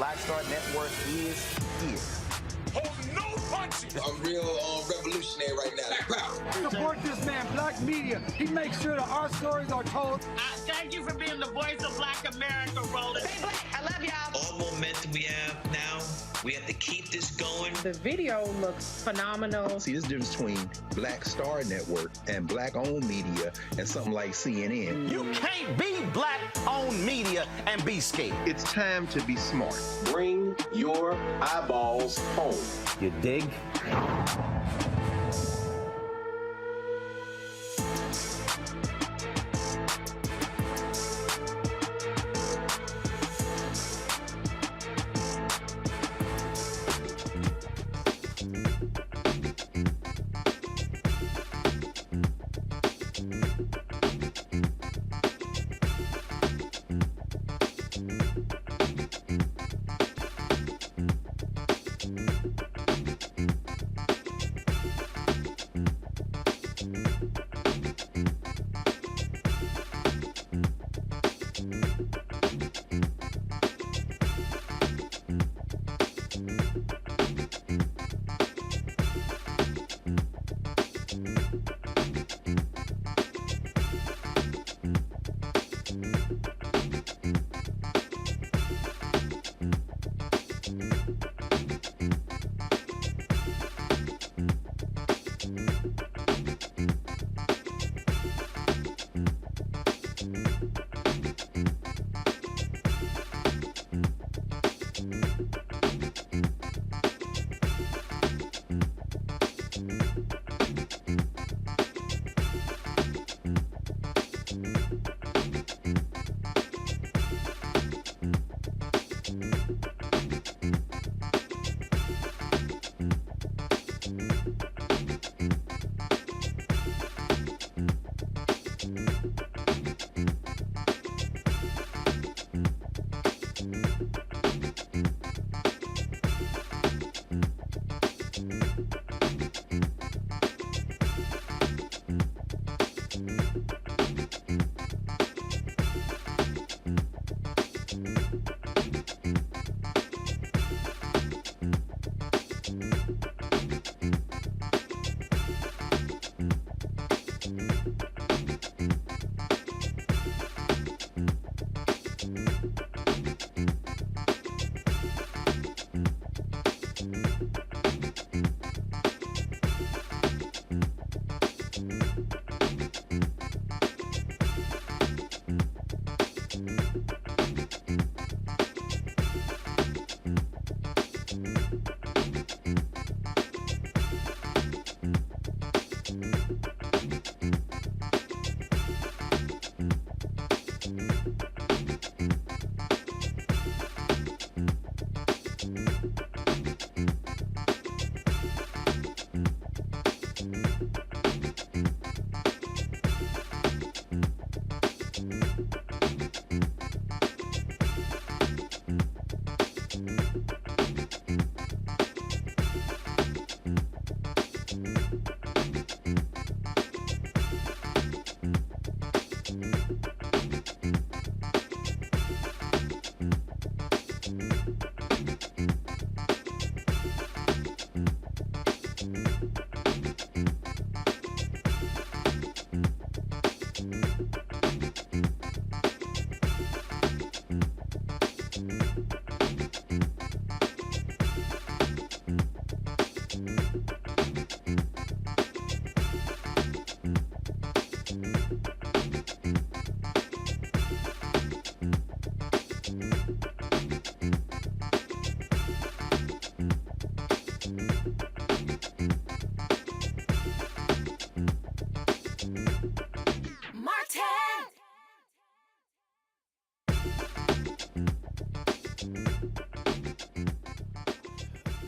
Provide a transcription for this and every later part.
Black Star Network is here. Hold no punches! I'm real revolutionary right now. Black power. Support this man, Black Media. He makes sure that our stories are told. Thank you for being the voice of Black America, Roland. Stay black. I love y'all. All momentum we have now, we have to keep this going. The video looks phenomenal. See, this difference between Black Star Network and black-owned media and something like CNN. You can't be black-owned media and be scared. It's time to be smart. Bring your eyeballs home. You dig?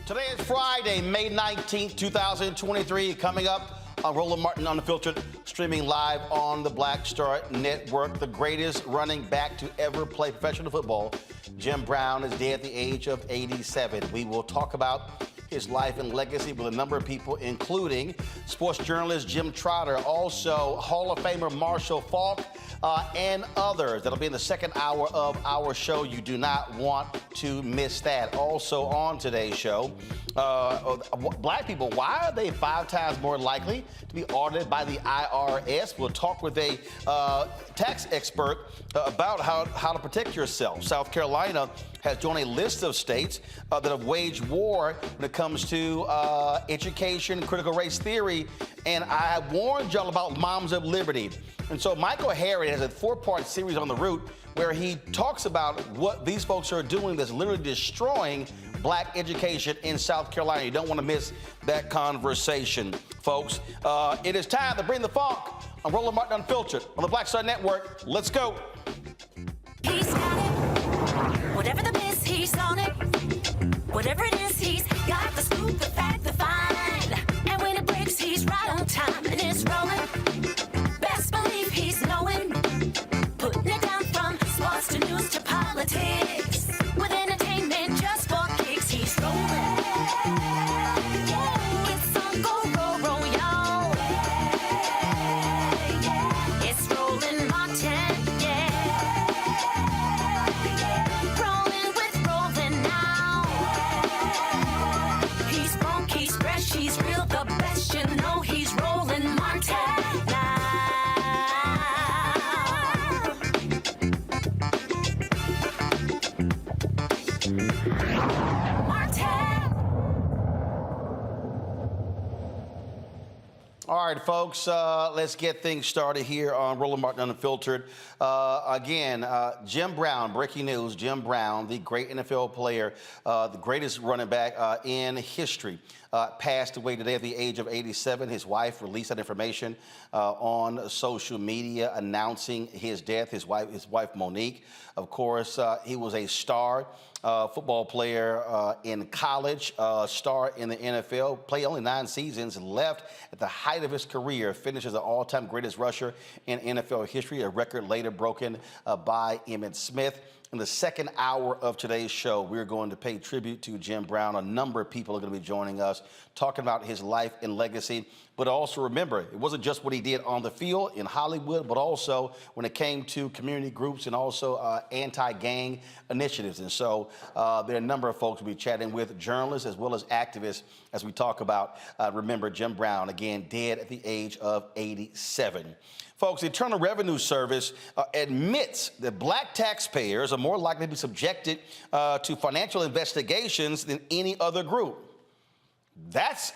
Today is Friday, May 19th, 2023. Coming up on Roland Martin Unfiltered, streaming live on the Black Star Network. The greatest running back to ever play professional football, Jim Brown, is dead at the age of 87. We will talk about his life and legacy with a number of people, including sports journalist Jim Trotter, also Hall of Famer Marshall Faulk, and others. That'll be in the second hour of our show. You do not want to miss that. Also on today's show, black people, why are they 5 times more likely to be audited by the IRS? We'll talk with a tax expert about how to protect yourself. South Carolina has joined a list of states that have waged war when it comes to education, critical race theory, and I have warned y'all about Moms of Liberty. And so Michael Harriot has a 4-part series on the route where he talks about what these folks are doing that's literally destroying black education in South Carolina. You don't want to miss that conversation, folks. It is time to bring the funk on Roland Martin Unfiltered on the Black Star Network. Let's go. He's got it. Whatever the miss, he's on it. Whatever it is, he's got the scoop, the fact, the find. And when it breaks, he's right on time and it's rolling. Best believe he's knowing. Putting it down from sports to news to politics. With entertainment just for kicks, he's rolling. It's on go, roll, y'all. It's Roland Martin, yeah. Rolling with Roland now. He's funk, he's fresh, he's real, the best, you know he's Roland Martin now. All right, folks, let's get things started here on Roland Martin Unfiltered. Again, Jim Brown, breaking news, Jim Brown, the great NFL player, the greatest running back in history, passed away today at the age of 87. His wife released that information on social media announcing his death. His wife Monique. Of course, he was a star football player in college, star in the NFL, played only 9 seasons, left at the height of his career, finished as the all-time greatest rusher in NFL history, a record later broken by Emmitt Smith. In the second hour of today's show, we're going to pay tribute to Jim Brown. A number of people are going to be joining us, talking about his life and legacy. But also remember, it wasn't just what he did on the field in Hollywood, but also when it came to community groups and also anti-gang initiatives. And so there are a number of folks we'll be chatting with, journalists as well as activists, as we talk about, remember, Jim Brown, again, dead at the age of 87. Folks, the Internal Revenue Service admits that black taxpayers are more likely to be subjected to financial investigations than any other group. That's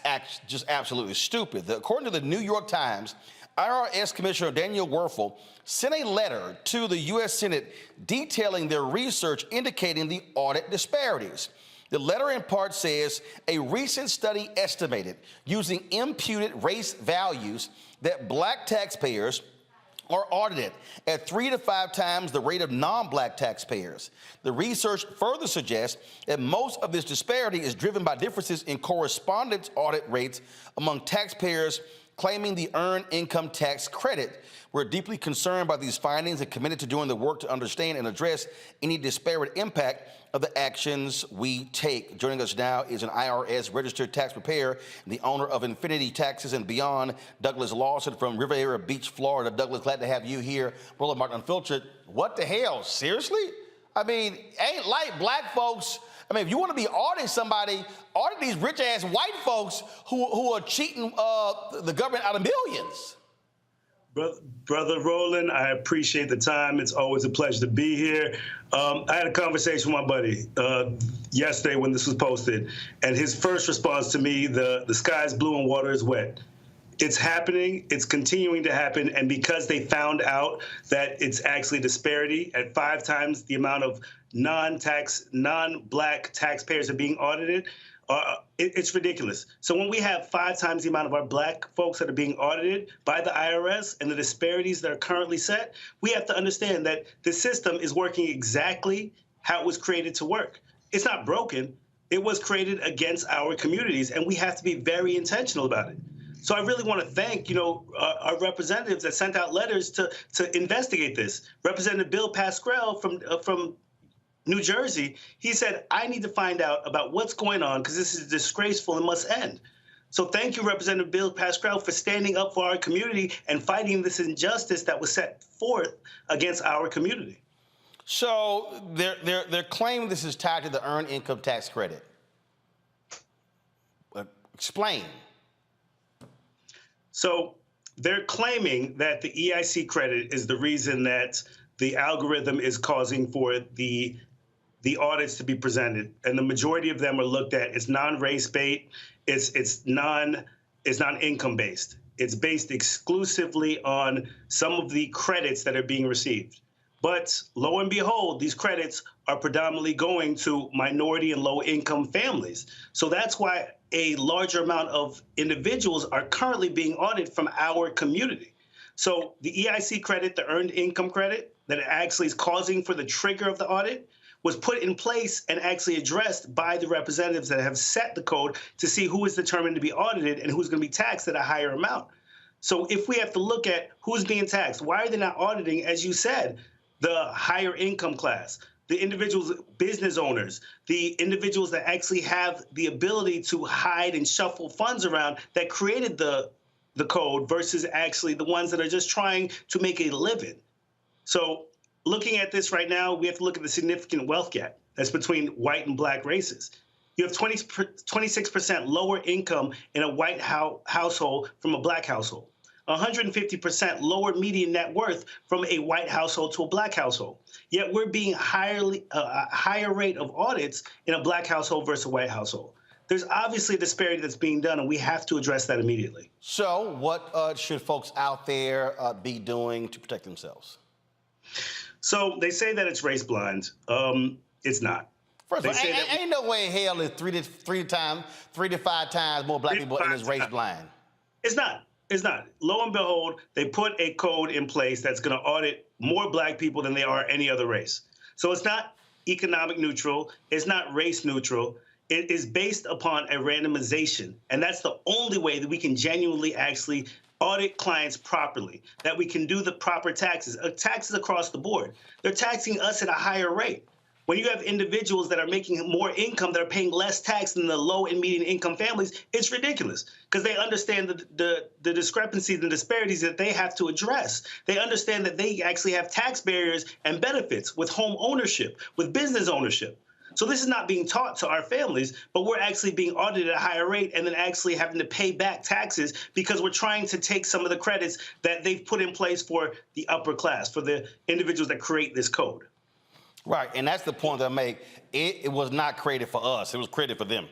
just absolutely stupid. According to the New York Times, IRS Commissioner Daniel Werfel sent a letter to the U.S. Senate detailing their research indicating the audit disparities. The letter in part says a recent study estimated using imputed race values that black taxpayers are audited at 3 to 5 times the rate of non-black taxpayers. The research further suggests that most of this disparity is driven by differences in correspondence audit rates among taxpayers claiming the Earned Income Tax Credit. We're deeply concerned by these findings and committed to doing the work to understand and address any disparate impact of the actions we take. Joining us now is an IRS-registered tax preparer and the owner of Infinity Taxes and Beyond, Douglas Lawson from Riviera Beach, Florida. Douglas, glad to have you here. Roland Martin Unfiltered. What the hell? Seriously? I mean, ain't like black folks. I mean, if you want to be auditing somebody, audit these rich-ass white folks who are cheating the government out of millions. Brother Roland, I appreciate the time. It's always a pleasure to be here. I had a conversation with my buddy yesterday when this was posted, and his first response to me, the sky is blue and water is wet. It's happening. It's continuing to happen. And because they found out that it's actually disparity at 5 times the amount of non-black taxpayers are being audited, it's ridiculous. So when we have 5 times the amount of our black folks that are being audited by the IRS and the disparities that are currently set, we have to understand that the system is working exactly how it was created to work. It's not broken. It was created against our communities, and we have to be very intentional about it. So I really want to thank, our representatives that sent out letters to investigate this. Representative Bill Pascrell from New Jersey, he said, I need to find out about what's going on because this is disgraceful and must end. So thank you, Representative Bill Pascrell, for standing up for our community and fighting this injustice that was set forth against our community. So they're claiming this is tied to the Earned Income Tax Credit. Explain. So they're claiming that the EIC credit is the reason that the algorithm is causing for the audits to be presented, and the majority of them are looked at. It's non-race based. It's non-income based. It's based exclusively on some of the credits that are being received. But lo and behold, these credits are predominantly going to minority and low-income families. So that's why a larger amount of individuals are currently being audited from our community. So the EIC credit, the Earned Income Credit, that actually is causing for the trigger of the audit, was put in place and actually addressed by the representatives that have set the code to see who is determined to be audited and who's going to be taxed at a higher amount. So if we have to look at who's being taxed, why are they not auditing, as you said, the higher income class, the individuals, business owners, the individuals that actually have the ability to hide and shuffle funds around that created the code versus actually the ones that are just trying to make a living? So looking at this right now, we have to look at the significant wealth gap that's between white and black races. You have 26% lower income in a white household from a black household, 150% lower median net worth from a white household to a black household. Yet we're being higher rate of audits in a black household versus a white household. There's obviously a disparity that's being done, and we have to address that immediately. So what should folks out there be doing to protect themselves? So they say that it's race blind. It's not. First of all, ain't no way in hell is 3 to 5 times more black people in this race blind. It's not. It's not. Lo and behold, they put a code in place that's going to audit more black people than they are any other race. So it's not economic neutral. It's not race neutral. It is based upon a randomization. And that's the only way that we can genuinely actually audit clients properly, that we can do the proper taxes across the board. They're taxing us at a higher rate. When you have individuals that are making more income that are paying less tax than the low and median income families, it's ridiculous because they understand the discrepancies and disparities that they have to address. They understand that they actually have tax barriers and benefits with home ownership, with business ownership. So this is not being taught to our families, but we're actually being audited at a higher rate and then actually having to pay back taxes because we're trying to take some of the credits that they've put in place for the upper class, for the individuals that create this code. Right, and that's the point that I make. It was not created for us. It was created for them.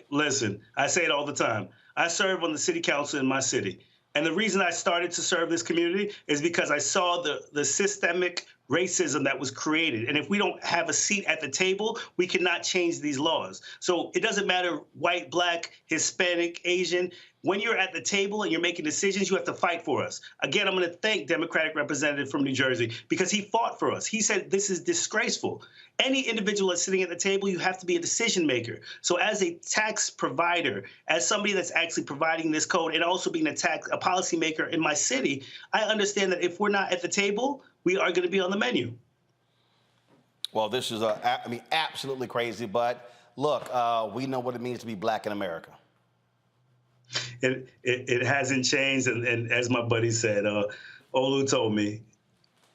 Listen, I say it all the time. I serve on the city council in my city. And the reason I started to serve this community is because I saw the systemic racism that was created. And if we don't have a seat at the table, we cannot change these laws. So it doesn't matter white, black, Hispanic, Asian. When you're at the table and you're making decisions, you have to fight for us. Again, I'm going to thank Democratic representative from New Jersey because he fought for us. He said this is disgraceful. Any individual that's sitting at the table, you have to be a decision maker. So as a tax provider, as somebody that's actually providing this code and also being a policymaker in my city, I understand that if we're not at the table, we are going to be on the menu. Well, this is, absolutely crazy. But look, we know what it means to be black in America. It hasn't changed. And as my buddy said, Olu told me,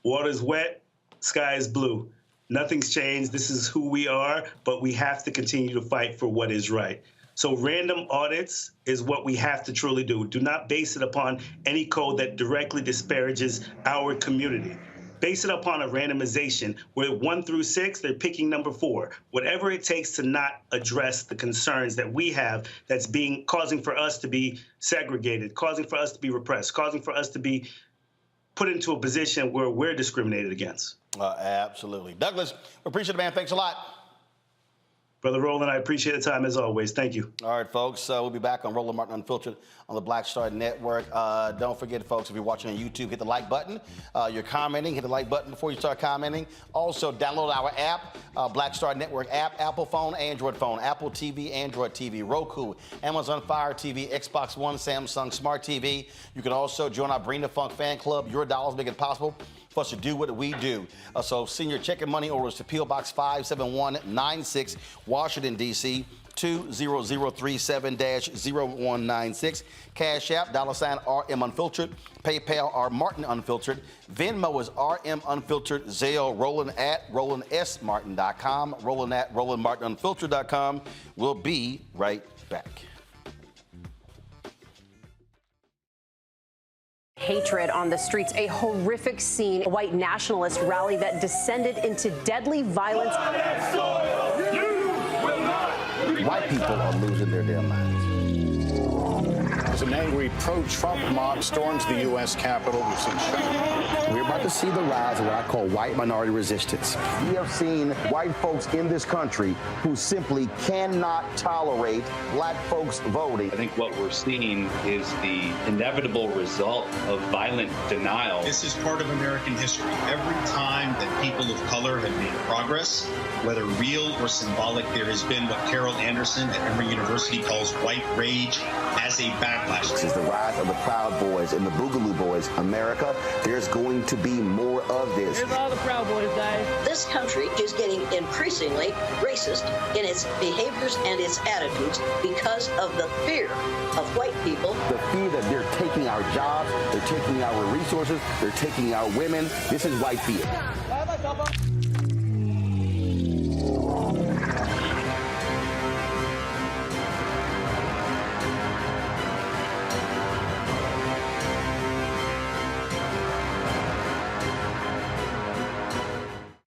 water's wet, sky is blue. Nothing's changed. This is who we are, but we have to continue to fight for what is right. So random audits is what we have to truly do. Do not base it upon any code that directly disparages our community. Base it upon a randomization where 1 through 6, they're picking number 4. Whatever it takes to not address the concerns that we have that's causing for us to be segregated, causing for us to be repressed, causing for us to be put into a position where we're discriminated against. Absolutely. Douglas, we appreciate it, man. Thanks a lot. Brother Roland, I appreciate the time as always. Thank you. All right, folks. We'll be back on Roland Martin Unfiltered on the Black Star Network. Don't forget, folks, if you're watching on YouTube, hit the like button. You're commenting, hit the like button before you start commenting. Also, download our app, Black Star Network app, Apple phone, Android phone, Apple TV, Android TV, Roku, Amazon Fire TV, Xbox One, Samsung Smart TV. You can also join our Bring the Funk fan club. Your dollars make it possible for us to do what we do. So send your check and money orders to P.O. Box 57196, Washington, D.C., 20037-0196. Cash App, $RM Unfiltered. PayPal, R Martin Unfiltered. Venmo is RM Unfiltered. Zelle, Roland at RolandSMartin.com. Roland at RolandMartinUnfiltered.com. We'll be right back. Hatred on the streets, a horrific scene, a white nationalist rally that descended into deadly violence. White people are losing their damn minds. An angry pro-Trump mob storms the U.S. Capitol. We've seen We're about to see the rise of what I call white minority resistance. We have seen white folks in this country who simply cannot tolerate black folks voting. I think what we're seeing is the inevitable result of violent denial. This is part of American history. Every time that people of color have made progress, whether real or symbolic, there has been what Carol Anderson at Emory University calls white rage as a backlash. This is the rise of the Proud Boys and the Boogaloo Boys. America, there's going to be more of this. Here's all the Proud Boys, Dave. This country is getting increasingly racist in its behaviors and its attitudes because of the fear of white people. The fear that they're taking our jobs, they're taking our resources, they're taking our women. This is white fear.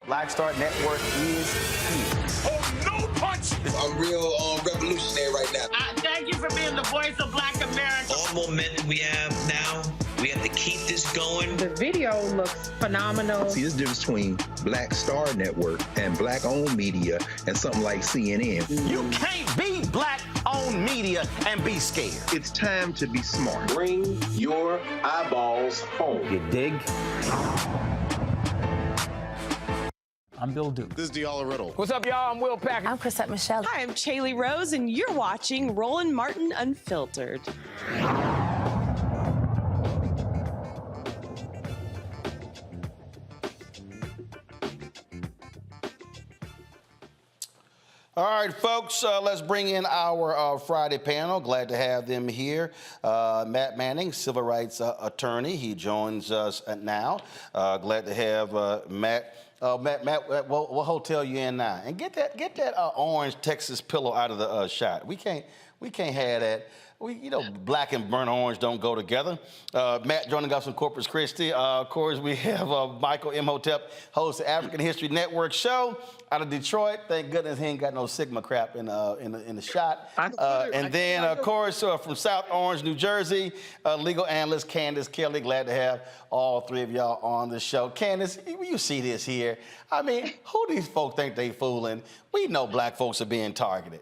Black Star Network is here. Oh, no punch! I'm real revolutionary right now. Thank you for being the voice of Black America. All momentum we have now, we have to keep this going. The video looks phenomenal. See, there's a difference between Black Star Network and black-owned media and something like CNN. You can't be black-owned media and be scared. It's time to be smart. Bring your eyeballs home. You dig? I'm Bill Duke. This is Diala Riddle. What's up, y'all? I'm Will Packer. I'm Chrisette Michelle. Hi, I'm Chaley Rose, and you're watching Roland Martin Unfiltered. All right, folks, let's bring in our Friday panel. Glad to have them here. Matt Manning, civil rights attorney. He joins us now. Glad to have Matt. Matt, what hotel you in now? And get that orange Texas pillow out of the shot. We can't have that. Black and burnt orange don't go together. Matt joining us from Corpus Christi. Of course, we have Michael Imhotep, host of African History Network show out of Detroit. Thank goodness he ain't got no Sigma crap in the shot. And then, of course, from South Orange, New Jersey, legal analyst Candace Kelly. Glad to have all three of y'all on the show. Candace, you see this here. I mean, who these folks think they fooling? We know black folks are being targeted.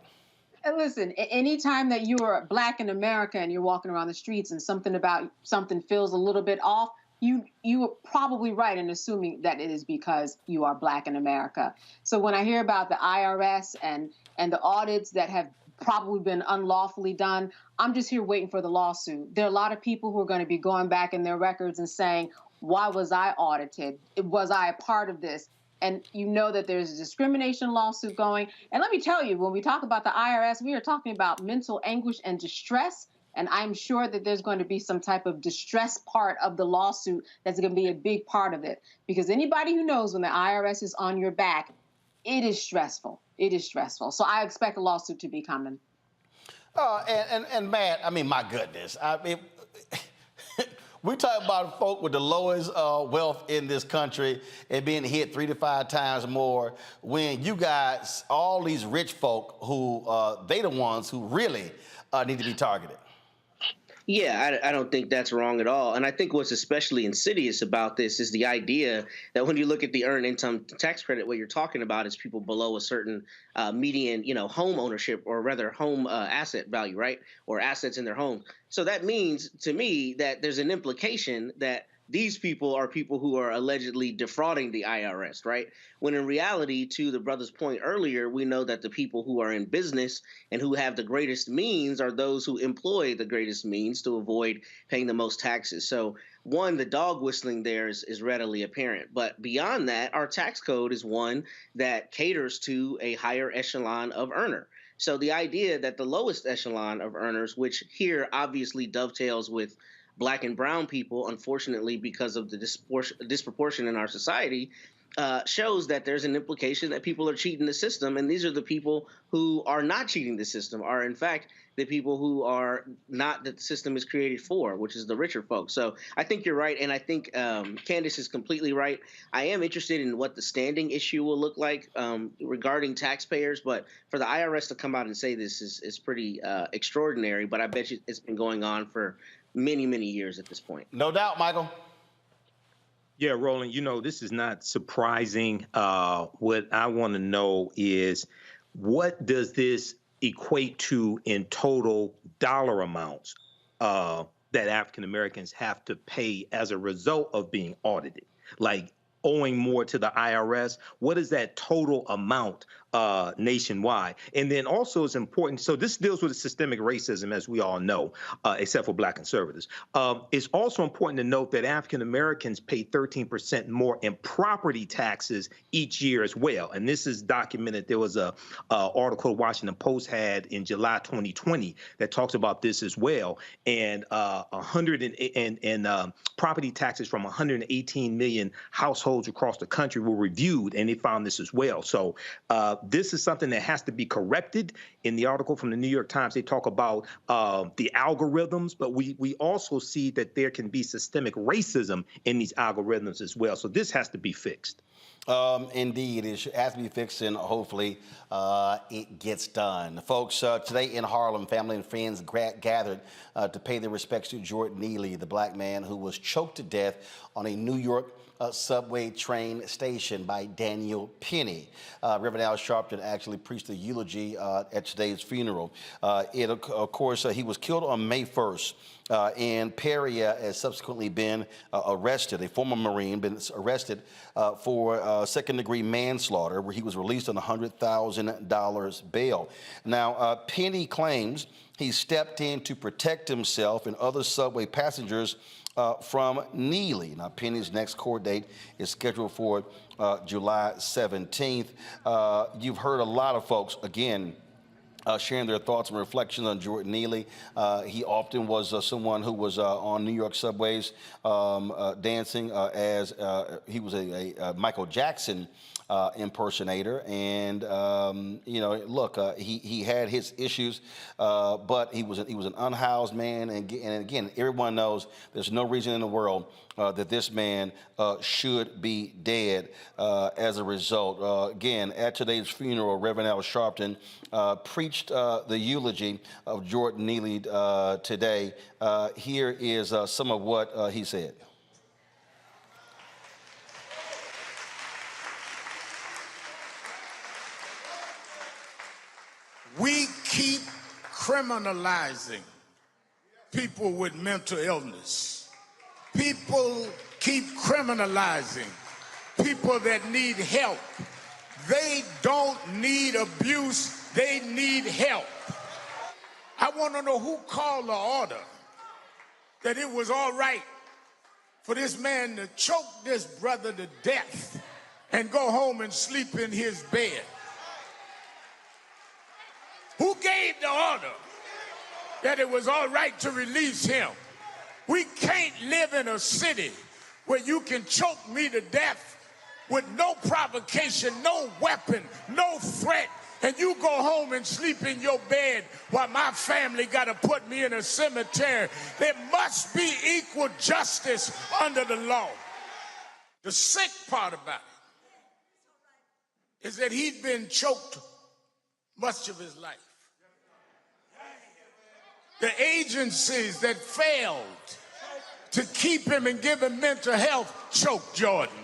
And listen, anytime that you are black in America and you're walking around the streets and something feels a little bit off, you are probably right in assuming that it is because you are black in America. So when I hear about the IRS and the audits that have probably been unlawfully done, I'm just here waiting for the lawsuit. There are a lot of people who are going to be going back in their records and saying, why was I audited? Was I a part of this? And you know that there's a discrimination lawsuit going. And let me tell you, when we talk about the IRS, we are talking about mental anguish and distress. And I'm sure that there's going to be some type of distress part of the lawsuit that's going to be a big part of it. Because anybody who knows when the IRS is on your back, it is stressful. It is stressful. So I expect a lawsuit to be coming. And Matt, I mean, my goodness. I mean, we talk about folk with the lowest wealth in this country and being hit 3 to 5 times more when you got all these rich folk who they the ones who really need to be targeted. Yeah, I don't think that's wrong at all. And I think what's especially insidious about this is the idea that when you look at the earned income tax credit, what you're talking about is people below a certain median, home ownership, or rather home asset value, right? Or assets in their home. So that means to me that there's an implication that these people are people who are allegedly defrauding the IRS, right? When in reality, to the brother's point earlier, we know that the people who are in business and who have the greatest means are those who employ the greatest means to avoid paying the most taxes. So one, the dog whistling there is readily apparent. But beyond that, our tax code is one that caters to a higher echelon of earner. So the idea that the lowest echelon of earners, which here obviously dovetails with Black and brown people, unfortunately, because of the disproportion in our society, shows that there's an implication that people are cheating the system. And these are the people who are not cheating the system, are in fact the people who are not, that the system is created for, which is the richer folks. So I think you're right. And I think Candace is completely right. I am interested in what the standing issue will look like regarding taxpayers. But for the IRS to come out and say this is pretty extraordinary. But I bet you it's been going on for many, many years at this point. No doubt, Michael. Yeah, Roland, this is not surprising. What I want to know is, what does this equate to in total dollar amounts that African Americans have to pay as a result of being audited? Like owing more to the IRS, what is that total amount nationwide? And then also it's important, so this deals with systemic racism, as we all know, except for Black conservatives. It's also important to note that African Americans pay 13% more in property taxes each year as well. And this is documented. There was a article the Washington Post had in July 2020 that talks about this as well. And property taxes from 118 million households across the country were reviewed, and they found this as well. So this is something that has to be corrected. In the article from the New York Times, they talk about the algorithms, but we also see that there can be systemic racism in these algorithms as well. So this has to be fixed. Indeed, it has to be fixed, and hopefully it gets done. Folks, today in Harlem, family and friends gathered to pay their respects to Jordan Neely, the Black man who was choked to death on a New York subway train station by Daniel Penny. Reverend Al Sharpton actually preached a eulogy at today's funeral. Of course, he was killed on May 1st. And Perry has subsequently been arrested, a former Marine, been arrested for second-degree manslaughter, where he was released on $100,000 bail. Now, Penny claims he stepped in to protect himself and other subway passengers from Neely. Now, Penny's next court date is scheduled for July 17th. You've heard a lot of folks, again, sharing their thoughts and reflections on Jordan Neely. He often was someone who was on New York subways dancing as he was a Michael Jackson impersonator, and you know, look, he had his issues, but he was an unhoused man, and again, everyone knows there's no reason in the world that this man should be dead as a result. Again, at today's funeral, Reverend Al Sharpton preached the eulogy of Jordan Neely today. Here is some of what he said. We keep criminalizing people with mental illness. People keep criminalizing people that need help. They don't need abuse, they need help. I want to know who called the order that it was all right for this man to choke this brother to death and go home and sleep in his bed. Who gave the order that it was all right to release him? We can't live in a city where you can choke me to death with no provocation, no weapon, no threat, and you go home and sleep in your bed while my family got to put me in a cemetery. There must be equal justice under the law. The sick part about it is that he'd been choked much of his life. The agencies that failed to keep him and give him mental health choked Jordan.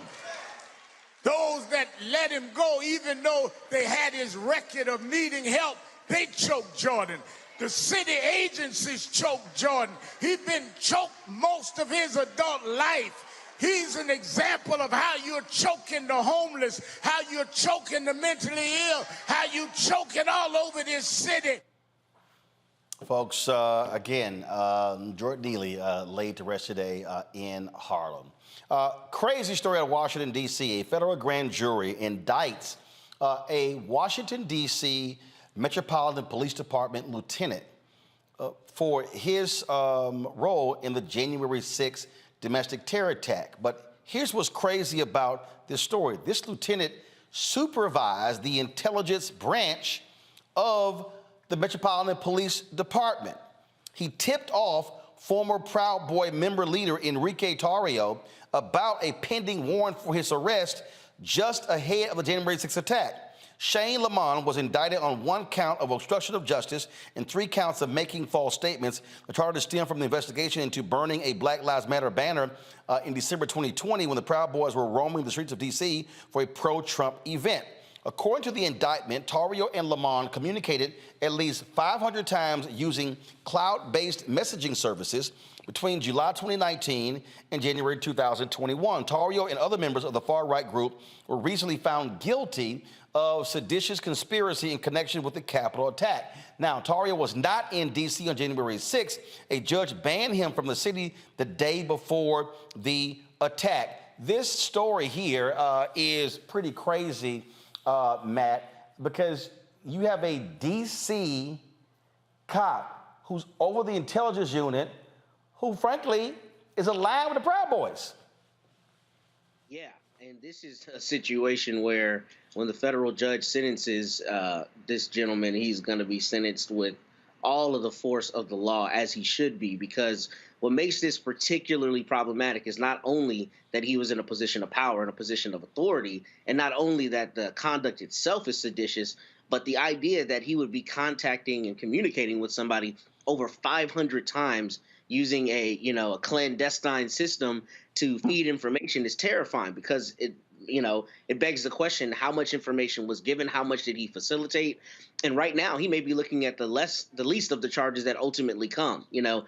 Those that let him go, even though they had his record of needing help, they choked Jordan. The city agencies choked Jordan. He'd been choked most of his adult life. He's an example of how you're choking the homeless, how you're choking the mentally ill, how you're choking all over this city. Folks, again, Jordan Neely laid to rest today in Harlem. Crazy story out of Washington, D.C. A federal grand jury indicts a Washington, D.C. Metropolitan Police Department lieutenant for his role in the January 6th domestic terror attack. But here's what's crazy about this story. This lieutenant supervised the intelligence branch of the Metropolitan Police Department. He tipped off former Proud Boy member leader Enrique Tarrio about a pending warrant for his arrest just ahead of the January 6th attack. Shane Lamont was indicted on 1 count of obstruction of justice and 3 counts of making false statements. The charges stem from the investigation into burning a Black Lives Matter banner in December 2020 when the Proud Boys were roaming the streets of D.C. for a pro-Trump event. According to the indictment, Tarrio and Lamont communicated at least 500 times using cloud-based messaging services between July 2019 and January 2021. Tarrio and other members of the far-right group were recently found guilty of seditious conspiracy in connection with the Capitol attack. Now, Tarrio was not in D.C. on January 6th. A judge banned him from the city the day before the attack. This story here is pretty crazy, Matt, because you have a D.C. cop who's over the intelligence unit who, frankly, is aligned with the Proud Boys. Yeah, and this is a situation where when the federal judge sentences this gentleman, he's going to be sentenced with all of the force of the law, as he should be, because what makes this particularly problematic is not only that he was in a position of power, in a position of authority, and not only that the conduct itself is seditious, but the idea that he would be contacting and communicating with somebody over 500 times using a clandestine system to feed information is terrifying, because it begs the question, how much information was given? How much did he facilitate? And right now, he may be looking at the least of the charges that ultimately come.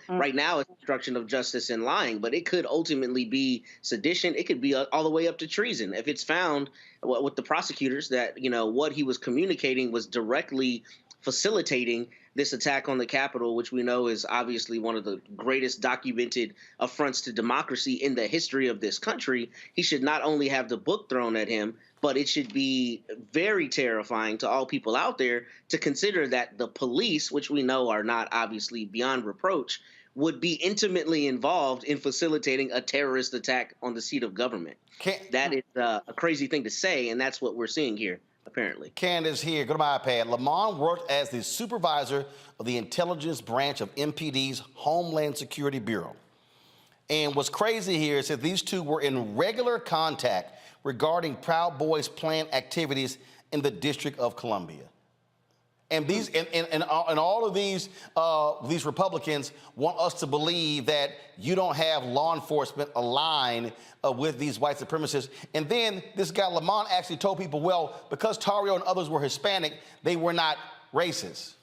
Right now, it's obstruction of justice and lying, but it could ultimately be sedition. It could be all the way up to treason. If it's found with the prosecutors that, what he was communicating was directly facilitating this attack on the Capitol, which we know is obviously one of the greatest documented affronts to democracy in the history of this country. He should not only have the book thrown at him, but it should be very terrifying to all people out there to consider that the police, which we know are not obviously beyond reproach, would be intimately involved in facilitating a terrorist attack on the seat of government. That is a crazy thing to say, and that's what we're seeing here, apparently. Candace here, go to my iPad. Lamont worked as the supervisor of the intelligence branch of MPD's Homeland Security Bureau. And what's crazy here is that these two were in regular contact regarding Proud Boys' planned activities in the District of Columbia. And these and all of these Republicans want us to believe that you don't have law enforcement aligned with these white supremacists. And then this guy Lamont actually told people, well, because Tario and others were Hispanic, they were not racist.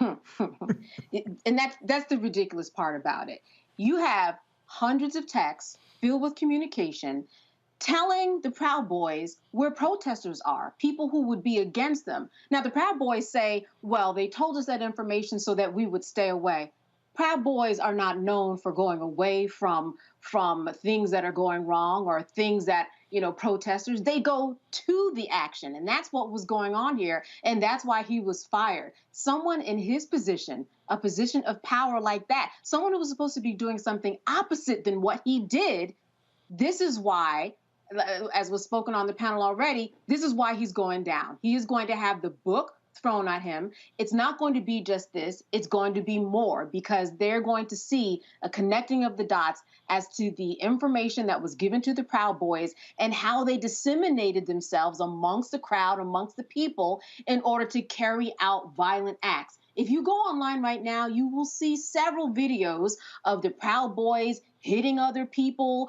And that's the ridiculous part about it. You have hundreds of texts filled with communication telling the Proud Boys where protesters are, people who would be against them. Now, the Proud Boys say, well, they told us that information so that we would stay away. Proud Boys are not known for going away from things that are going wrong or things that, protesters. They go to the action, and that's what was going on here, and that's why he was fired. Someone in his position, a position of power like that, someone who was supposed to be doing something opposite than what he did, this is why, as was spoken on the panel already, this is why he's going down. He is going to have the book thrown at him. It's not going to be just this. It's going to be more, because they're going to see a connecting of the dots as to the information that was given to the Proud Boys and how they disseminated themselves amongst the crowd, amongst the people, in order to carry out violent acts. If you go online right now, you will see several videos of the Proud Boys hitting other people,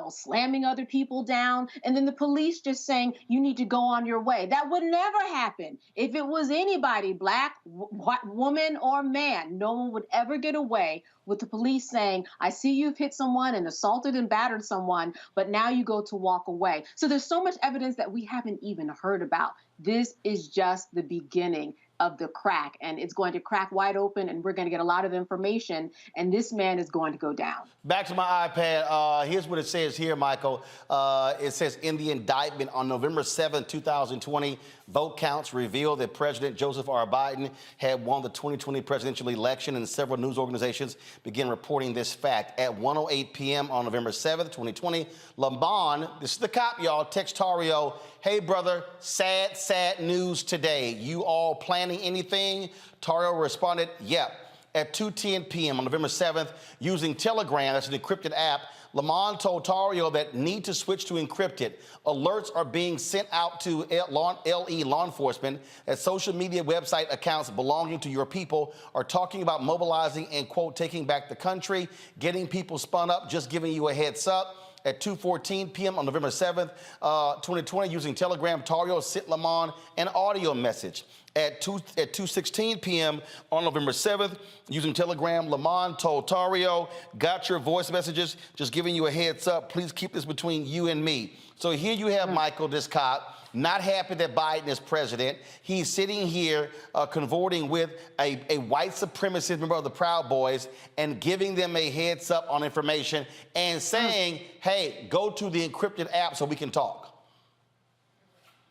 slamming other people down, and then the police just saying, you need to go on your way. That would never happen. If it was anybody, black, white, woman, or man, no one would ever get away with the police saying, I see you've hit someone and assaulted and battered someone, but now you go to walk away. So there's so much evidence that we haven't even heard about. This is just the beginning of the crack, and it's going to crack wide open, and we're going to get a lot of information, and this man is going to go down. Back to my iPad. Here's what it says here, Michael. It says, in the indictment on November 7, 2020, vote counts revealed that President Joseph R. Biden had won the 2020 presidential election, and several news organizations began reporting this fact. At 1:08 p.m. on November 7, 2020, Lamont, this is the cop, y'all, text Tario, hey, brother, sad, sad news today. You all planning anything? Tario responded, yep. At 2:10 p.m. on November 7th, using Telegram, that's an encrypted app, Lamont told Tario that need to switch to encrypted. Alerts are being sent out to LE law enforcement that social media website accounts belonging to your people are talking about mobilizing and, quote, taking back the country, getting people spun up, just giving you a heads up. At 2:14 p.m. on November 7th, 2020, using Telegram, Tario sent Lamont an audio message. At 2:16 p.m. on November 7th, using Telegram, Lamont told Tario, got your voice messages, just giving you a heads up. Please keep this between you and me. So here you have Michael, this cop, not happy that Biden is president. He's sitting here cavorting with a white supremacist member of the Proud Boys and giving them a heads up on information and saying, hey, go to the encrypted app so we can talk.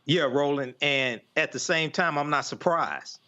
Yeah, Roland. And at the same time, I'm not surprised,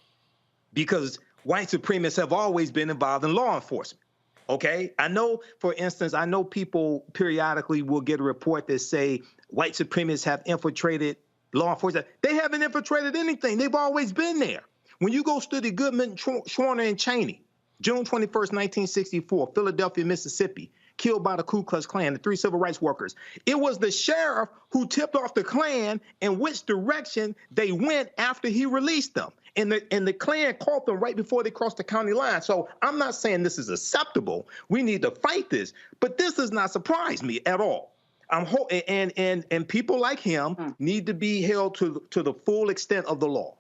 because white supremacists have always been involved in law enforcement. OK, I know, for instance, I know people periodically will get a report that say white supremacists have infiltrated law enforcement. They haven't infiltrated anything. They've always been there. When you go study Goodman, Schwerner, and Cheney, June 21st, 1964, Philadelphia, Mississippi, killed by the Ku Klux Klan, the 3 civil rights workers. It was the sheriff who tipped off the Klan in which direction they went after he released them. And the Klan caught them right before they crossed the county line. So I'm not saying this is acceptable. We need to fight this. But this does not surprise me at all. And people like him need to be held to the full extent of the law.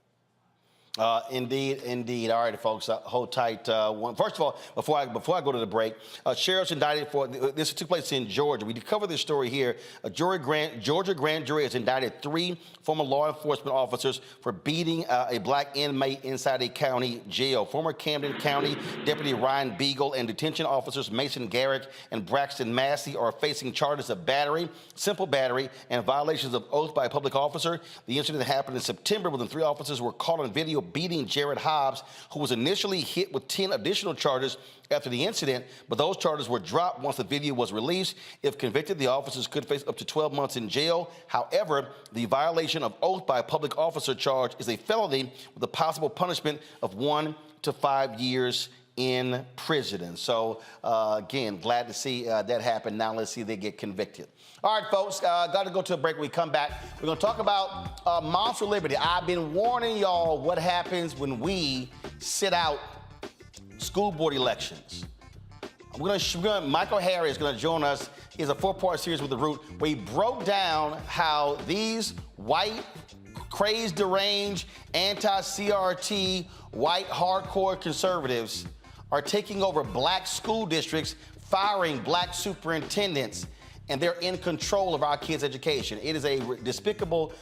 Indeed, indeed. All right, folks, hold tight. First of all, before I go to the break, sheriff's indicted for this took place in Georgia. We covered this story here. A Georgia grand jury has indicted 3 former law enforcement officers for beating a black inmate inside a county jail. Former Camden County Deputy Ryan Beagle and detention officers Mason Garrick and Braxton Massey are facing charges of battery, simple battery, and violations of oath by a public officer. The incident happened in September when the 3 officers were caught on video beating Jared Hobbs, who was initially hit with 10 additional charges after the incident, but those charges were dropped once the video was released. If convicted, the officers could face up to 12 months in jail. However, the violation of oath by a public officer charge is a felony with a possible punishment of 1 to 5 years in prison. And so, again, glad to see that happen. Now let's see if they get convicted. All right, folks, got to go to a break. When we come back, we're going to talk about Moms for Liberty. I've been warning y'all what happens when we sit out school board elections. Michael Harriot is going to join us. He has a 4-part series with The Root where he broke down how these white, crazed, deranged, anti-CRT, white, hardcore conservatives are taking over black school districts, firing black superintendents, and they're in control of our kids' education. It is a despicable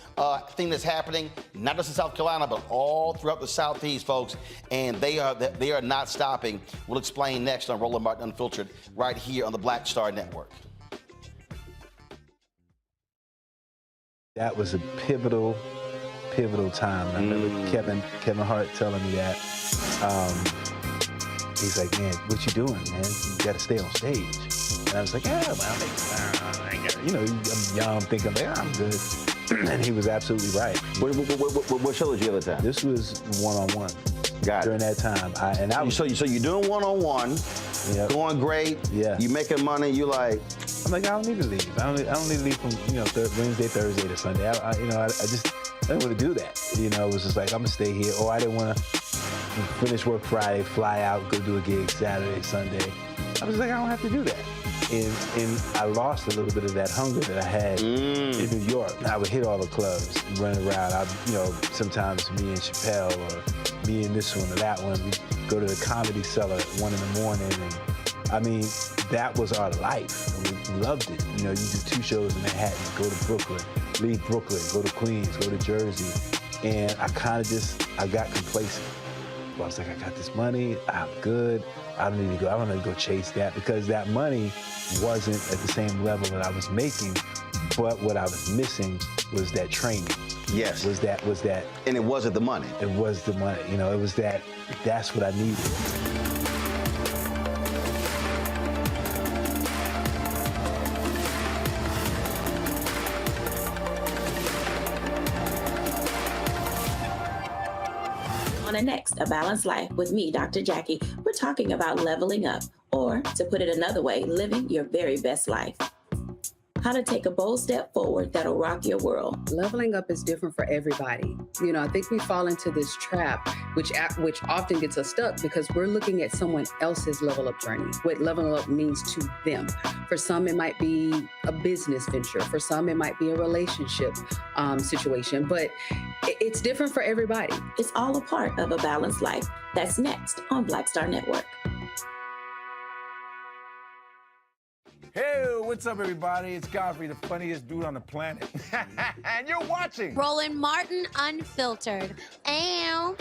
thing that's happening, not just in South Carolina, but all throughout the Southeast, folks, and they are not stopping. We'll explain next on Roland Martin Unfiltered right here on the Black Star Network. That was a pivotal time. I remember Kevin Hart telling me that. He's like, man, what you doing, man? You got to stay on stage. And I was like, yeah, well, I'm young, thinking, like, I'm good. And he was absolutely right. What show was the other time? This was one-on-one. Got it. During that time. So you're doing one-on-one, going great. Yeah. You making money. You like. I'm like, I don't need to leave. I don't need to leave from Wednesday, Thursday to Sunday. I didn't want to do that. It was just like, I'm gonna stay here. Or I didn't want to finish work Friday, fly out, go do a gig Saturday, Sunday. I was like, I don't have to do that. And I lost a little bit of that hunger that I had in New York. I would hit all the clubs, run around. Sometimes me and Chappelle or me and this one or that one, we go to the Comedy Cellar at 1 in the morning. And that was our life. And we loved it. You do 2 shows in Manhattan, go to Brooklyn, leave Brooklyn, go to Queens, go to Jersey. And I got complacent. I was like, I got this money, I'm good. I don't need to go chase that, because that money wasn't at the same level that I was making, but what I was missing was that training. Yes. Was that. And it wasn't the money. It was the money. It was that's what I needed. On the next A Balanced Life with me, Dr. Jackie, we're talking about leveling up, or to put it another way, living your very best life. How to take a bold step forward that'll rock your world. Leveling up is different for everybody. I think we fall into this trap, which often gets us stuck because we're looking at someone else's level up journey, what leveling up means to them. For some, it might be a business venture. For some, it might be a relationship situation, but it's different for everybody. It's all a part of A Balanced Life. That's next on Black Star Network. Hey, what's up, everybody? It's Godfrey, the funniest dude on the planet. And you're watching Roland Martin Unfiltered. Ow.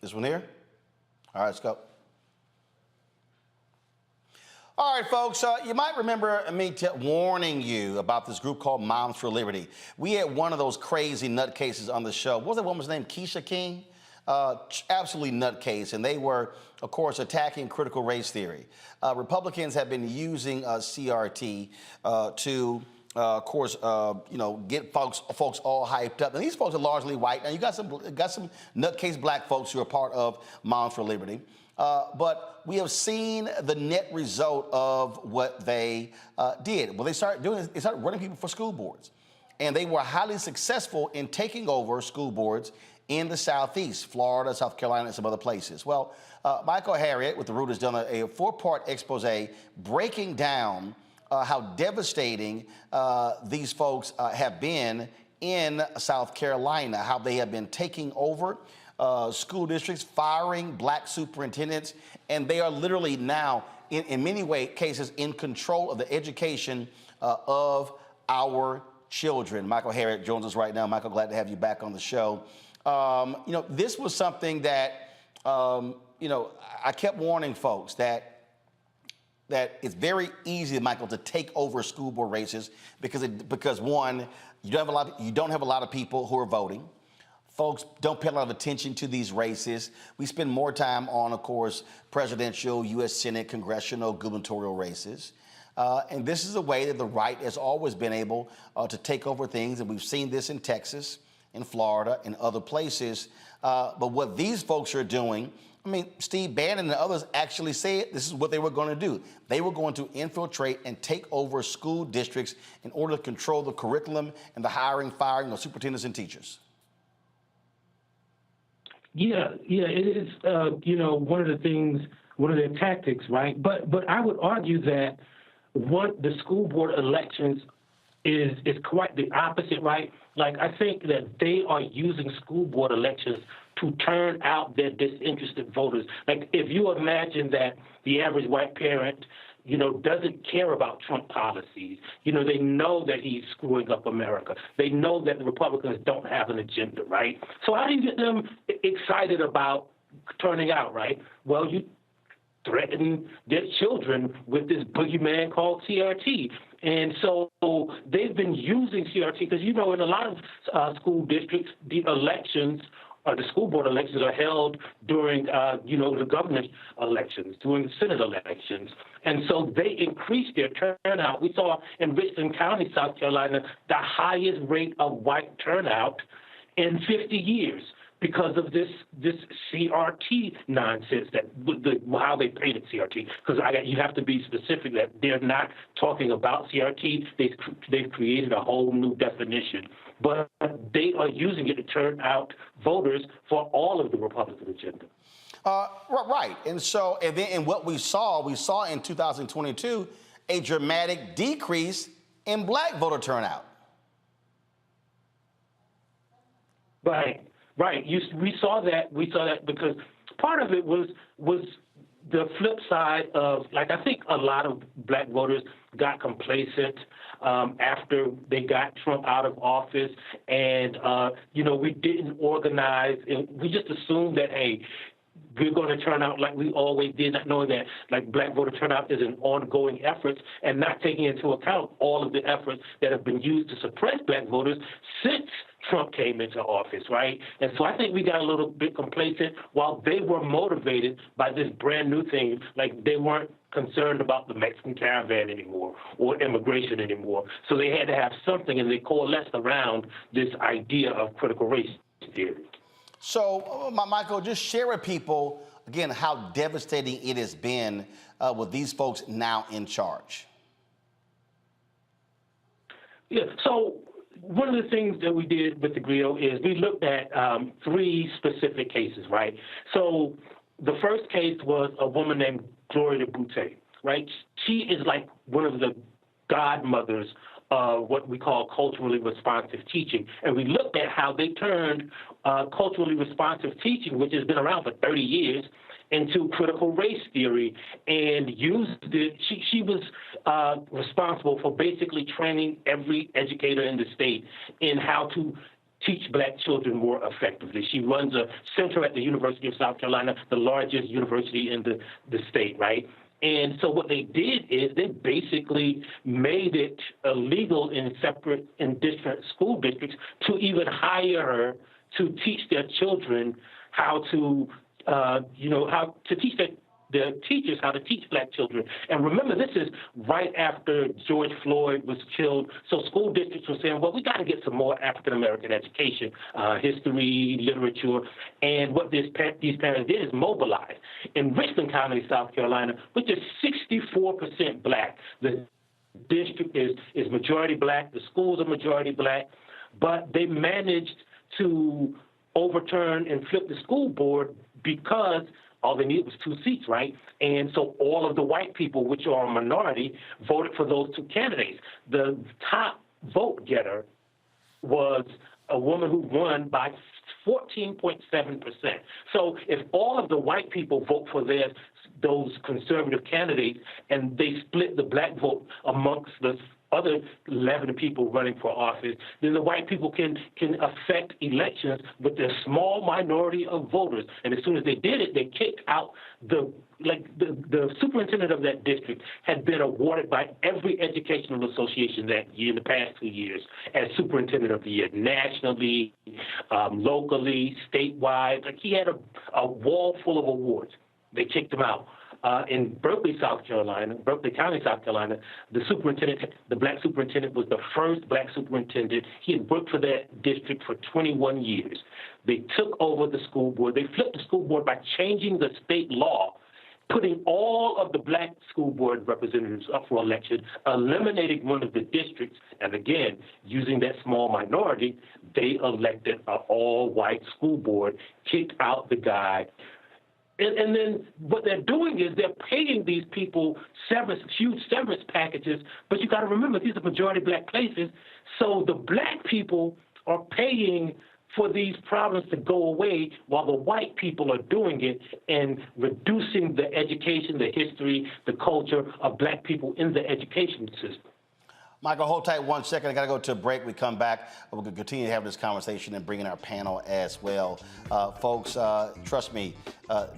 This one here? All right, let's go. All right, folks, you might remember me warning you about this group called Moms for Liberty. We had one of those crazy nutcases on the show. What was that woman's name? Keisha King? absolutely nutcase, and they were, of course, attacking critical race theory. Republicans have been using CRT to, of course, get folks all hyped up. And these folks are largely white. Now you got some nutcase black folks who are part of Moms for Liberty. But we have seen the net result of what they did. What they started doing is they started running people for school boards. And they were highly successful in taking over school boards in the Southeast, Florida, South Carolina, and some other places. Well, Michael Harriot with The Root has done a four-part expose breaking down how devastating these folks have been in South Carolina, how they have been taking over school districts, firing black superintendents, and they are literally now, in many cases, in control of the education of our children. Michael Harriot joins us right now. Michael, glad to have you back on the show. This was something that, I kept warning folks that it's very easy, Michael, to take over school board races because one, you don't have a lot of people who are voting. Folks don't pay a lot of attention to these races. We spend more time on, of course, presidential, U.S. Senate, congressional, gubernatorial races. And this is a way that the right has always been able to take over things. And we've seen this in Texas, in Florida, and other places. But what these folks are doing, I mean, Steve Bannon and others actually said this is what they were going to do. They were going to infiltrate and take over school districts in order to control the curriculum and the hiring, firing of superintendents and teachers. Yeah, it is, one of the things, one of their tactics, right? But I would argue that the school board elections is quite the opposite, right? Like, I think that they are using school board elections to turn out their disinterested voters. Like, if you imagine that the average white parent, doesn't care about Trump policies. They know that he's screwing up America. They know that the Republicans don't have an agenda, right? So how do you get them excited about turning out, right? Well, you threaten their children with this boogeyman called CRT. And so they've been using CRT because, in a lot of school districts, the elections the school board elections are held during, the governor's elections, during the Senate elections. And so they increased their turnout. We saw in Richland County, South Carolina, the highest rate of white turnout in 50 years because of this CRT nonsense, how they painted CRT. Because you have to be specific that they're not talking about CRT. They've created a whole new definition. But they are using it to turn out voters for all of the Republican agenda. Right. And what we saw in 2022 a dramatic decrease in black voter turnout. Right. We saw that because part of it was the flip side of, like, I think a lot of black voters got complacent after they got Trump out of office, and we didn't organize, and we just assumed that, hey, we're going to turn out like we always did, not knowing that like black voter turnout is an ongoing effort and not taking into account all of the efforts that have been used to suppress black voters since Trump came into office, right? And so I think we got a little bit complacent while they were motivated by this brand new thing. Like, they weren't concerned about the Mexican caravan anymore or immigration anymore. So they had to have something, and they coalesced around this idea of critical race theory. So, Michael, just share with people, again, how devastating it has been with these folks now in charge. Yeah, so one of the things that we did with the grill is we looked at 3 specific cases, right? So the first case was a woman named Gloria Boutte, right? She is like one of the godmothers of what we call culturally responsive teaching. And we looked at how they turned culturally responsive teaching, which has been around for 30 years, into critical race theory and used it. She was responsible for basically training every educator in the state in how to teach black children more effectively. She runs a center at the University of South Carolina, the largest university in the state, right? And so what they did is they basically made it illegal in different school districts to even hire her to teach their children how to how to teach the teachers how to teach black children. And remember, this is right after George Floyd was killed. So school districts were saying, well, we got to get some more African-American education, history, literature. And what these parents did is mobilize. In Richland County, South Carolina, which is 64% black, the district is majority black, the schools are majority black, but they managed to overturn and flip the school board because all they needed was 2 seats, right? And so all of the white people, which are a minority, voted for those 2 candidates. The top vote getter was a woman who won by 14.7%. So if all of the white people vote for those conservative candidates and they split the black vote amongst the other 11 people running for office, then the white people can affect elections with a small minority of voters. And as soon as they did it, they kicked out the superintendent of that district had been awarded by every educational association that year, in the past 2 years, as superintendent of the year, nationally, locally, statewide. Like, he had a wall full of awards. They kicked him out. In Berkeley, South Carolina, Berkeley County, South Carolina, the black superintendent was the first black superintendent. He had worked for that district for 21 years. They took over the school board. They flipped the school board by changing the state law, putting all of the black school board representatives up for election, eliminating one of the districts, and again, using that small minority, they elected an all-white school board, kicked out the guy. And then what they're doing is they're paying these people huge severance packages, but you got to remember, these are majority black places, so the black people are paying for these problems to go away while the white people are doing it and reducing the education, the history, the culture of black people in the education system. Michael, hold tight 1 second. I got to go to a break. We come back. We're going to continue to have this conversation and bring in our panel as well. Folks, trust me,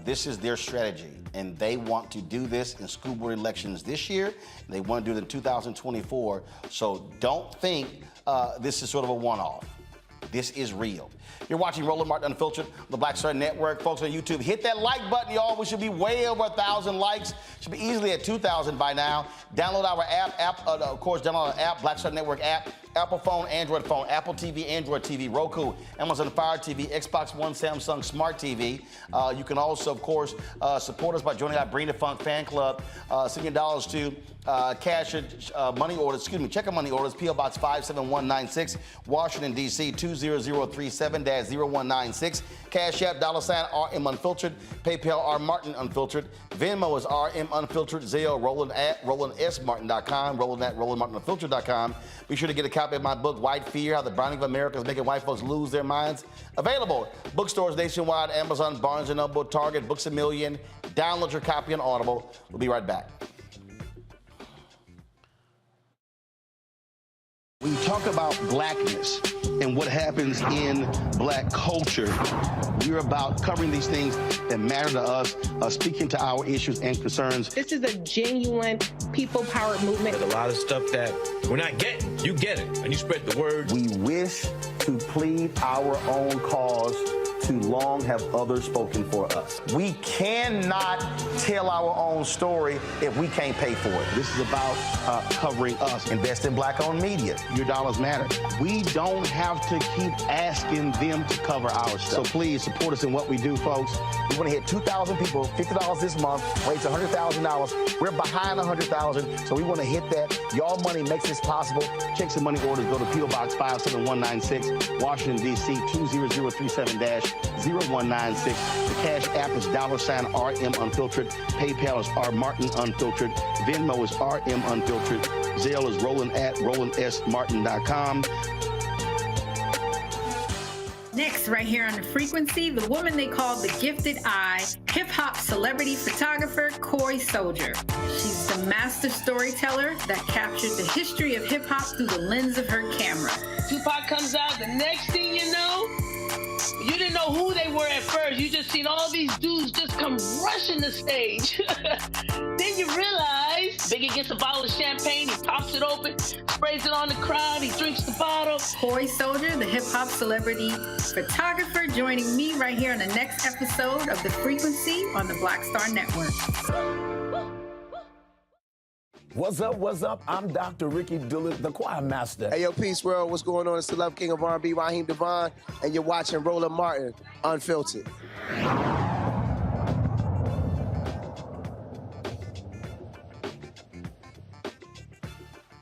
this is their strategy, and they want to do this in school board elections this year. They want to do it in 2024. So don't think this is sort of a one-off. This is real. You're watching Roland Martin Unfiltered on the Black Star Network. Folks on YouTube, hit that like button, y'all. We should be way over 1,000 likes. Should be easily at 2,000 by now. Download our app, of course, download our app, Black Star Network app. Apple phone, Android phone, Apple TV, Android TV, Roku, Amazon Fire TV, Xbox One, Samsung Smart TV. You can also, of course, support us by joining our Bring the Funk fan club. Send your dollars to money orders, check money orders, P.O. Box 57196, Washington, D.C. 20037-0196. Cash App, $RM Unfiltered. PayPal, R Martin Unfiltered. Venmo is RM Unfiltered. Zelle, Roland at RolandSMartin.com. Roland at RolandMartinUnfiltered.com. Be sure to get a copy of my book, White Fear, How the Browning of America is Making White Folks Lose Their Minds. Available bookstores nationwide, Amazon, Barnes & Noble, Target, Books A Million. Download your copy on Audible. We'll be right back. When you talk about blackness and what happens in black culture, we're about covering these things that matter to us, speaking to our issues and concerns. This is a genuine people-powered movement. There's a lot of stuff that we're not getting. You get it, and you spread the word. We wish to plead our own cause. Too long have others spoken for us. We cannot tell our own story if we can't pay for it. This is about covering us. Invest in black-owned media. Your dollars matter. We don't have to keep asking them to cover our stuff. So please support us in what we do, folks. We want to hit 2,000 people, $50 this month, raise $100,000. We're behind 100,000, so we want to hit that. Y'all money makes this possible. Check some money orders. Go to P.O. Box 57196, Washington, D.C. 20037-0196. The Cash App is $RM Unfiltered. PayPal is R Martin Unfiltered. Venmo is RM Unfiltered. Zelle is Roland at RolandSMartin.com. Next, right here on The Frequency, the woman they call the Gifted Eye, hip-hop celebrity photographer Cory Soldier. She's the master storyteller that captured the history of hip-hop through the lens of her camera. Tupac comes out, the next thing you know, you didn't know who they were at first. You just seen all these dudes just come rushing the stage. Then you realize Biggie gets a bottle of champagne, he pops it open, sprays it on the crowd, he drinks the bottle. Coy Soldier, the hip-hop celebrity photographer, joining me right here on the next episode of The Frequency on the Black Star Network. What's up, what's up? I'm Dr. Ricky Dillard, the choir master. Hey, yo, Peace World, what's going on? It's the Love King of R&B, Raheem Devon, and you're watching Roland Martin, Unfiltered.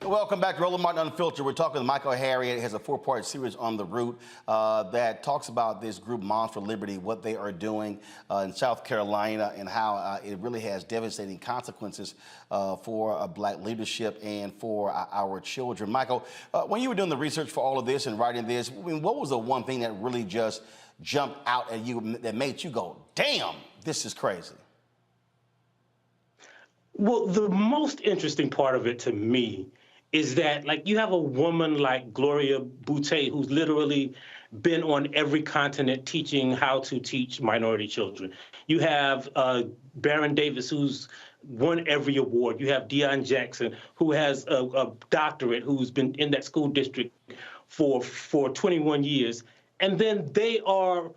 Welcome back to Roland Martin Unfiltered. We're talking with Michael Harriot. He has a 4-part series on the route that talks about this group, Moms for Liberty, what they are doing in South Carolina, and how it really has devastating consequences for Black leadership and for our children. Michael, when you were doing the research for all of this and writing this, I mean, what was the one thing that really just jumped out at you that made you go, damn, this is crazy? Well, the most interesting part of it to me is that, like, you have a woman like Gloria Boutte, who's literally been on every continent teaching how to teach minority children. You have Baron Davis, who's won every award. You have Deion Jackson, who has a doctorate, who's been in that school district for 21 years. And then they are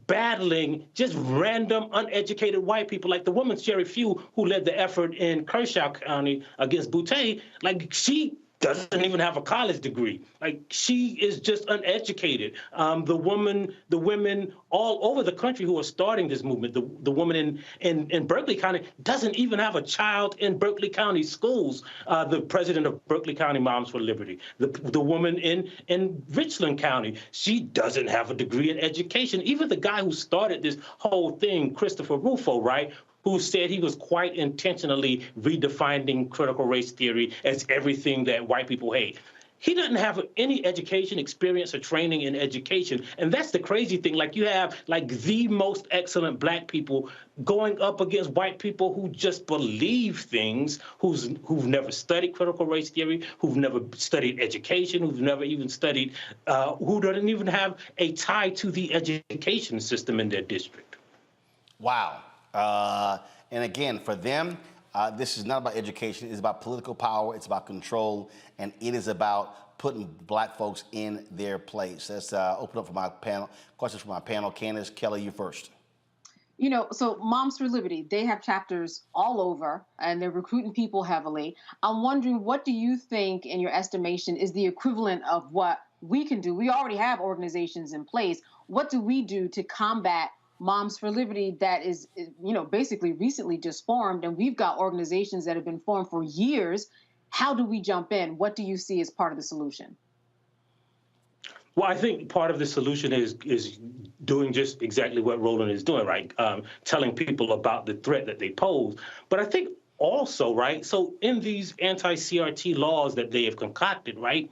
battling just random, uneducated white people, like the woman, Sherry Few, who led the effort in Kershaw County against Boutte. Like, she doesn't even have a college degree. Like, she is just uneducated. The women all over the country who are starting this movement, the woman in Berkeley County doesn't even have a child in Berkeley County schools. The president of Berkeley County Moms for Liberty, the woman in Richland County, she doesn't have a degree in education. Even the guy who started this whole thing, Christopher Rufo, right, who said he was quite intentionally redefining critical race theory as everything that white people hate. He doesn't have any education, experience, or training in education. And that's the crazy thing. Like, you have, like, the most excellent Black people going up against white people who just believe things, who've never studied critical race theory, who've never studied education, who've never even studied, who don't even have a tie to the education system in their district. Wow. And again, for them, this is not about education. It's about political power. It's about control. And it is about putting Black folks in their place. Let's open up for my panel. Questions from my panel. Candace, Kelly, you first. You know, so Moms for Liberty, they have chapters all over, and they're recruiting people heavily. I'm wondering, what do you think, in your estimation, is the equivalent of what we can do? We already have organizations in place. What do we do to combat Moms for Liberty that is, you know, basically recently just formed, and we've got organizations that have been formed for years? How do we jump in? What do you see as part of the solution? Well, I think part of the solution is doing just exactly what Roland is doing, right? Telling people about the threat that they pose. But I think also, right, so in these anti-CRT laws that they have concocted, right,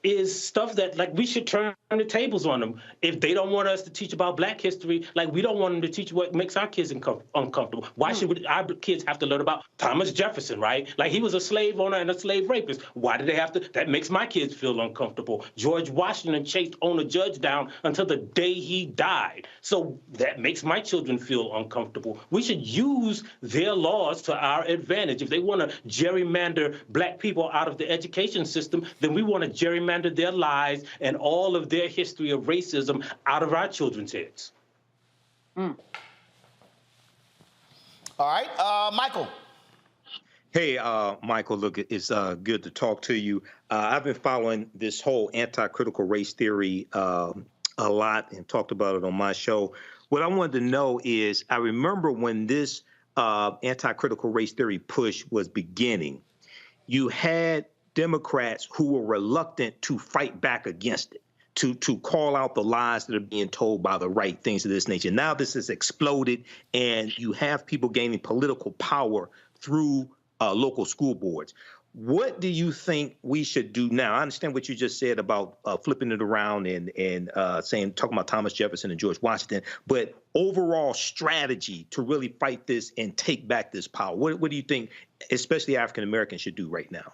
is stuff that, like, we should turn the tables on them. If they don't want us to teach about Black history, like, we don't want them to teach what makes our kids uncomfortable. Why should our kids have to learn about Thomas Jefferson, right? Like, he was a slave owner and a slave rapist. Why do they have to? That makes my kids feel uncomfortable. George Washington chased owner Judge down until the day he died. So that makes my children feel uncomfortable. We should use their laws to our advantage. If they want to gerrymander Black people out of the education system, then we want to gerrymander their lives and all of their history of racism out of our children's heads. All right, Michael. Hey, Michael, look, it's good to talk to you. I've been following this whole anti-critical race theory a lot and talked about it on my show. What I wanted to know is, I remember when this anti-critical race theory push was beginning, you had Democrats who were reluctant to fight back against it, to call out the lies that are being told by the right, things of this nature. Now this has exploded, and you have people gaining political power through local school boards. What do you think we should do now? I understand what you just said about flipping it around and talking about Thomas Jefferson and George Washington, but overall strategy to really fight this and take back this power. What do you think, especially African Americans, should do right now?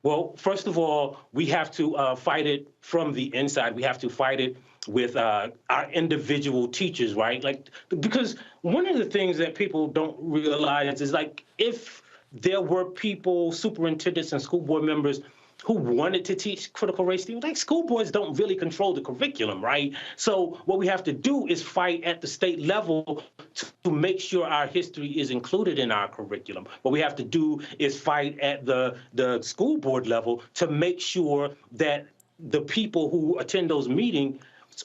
Well, first of all, we have to fight it from the inside. We have to fight it our individual teachers, right? Like, because one of the things that people don't realize is, like, if there were people, superintendents and school board members who wanted to teach critical race theory, like, school boards don't really control the curriculum, right? So what we have to do is fight at the state level to make sure our history is included in our curriculum. What we have to do is fight at the school board level to make sure that the people who attend those meetings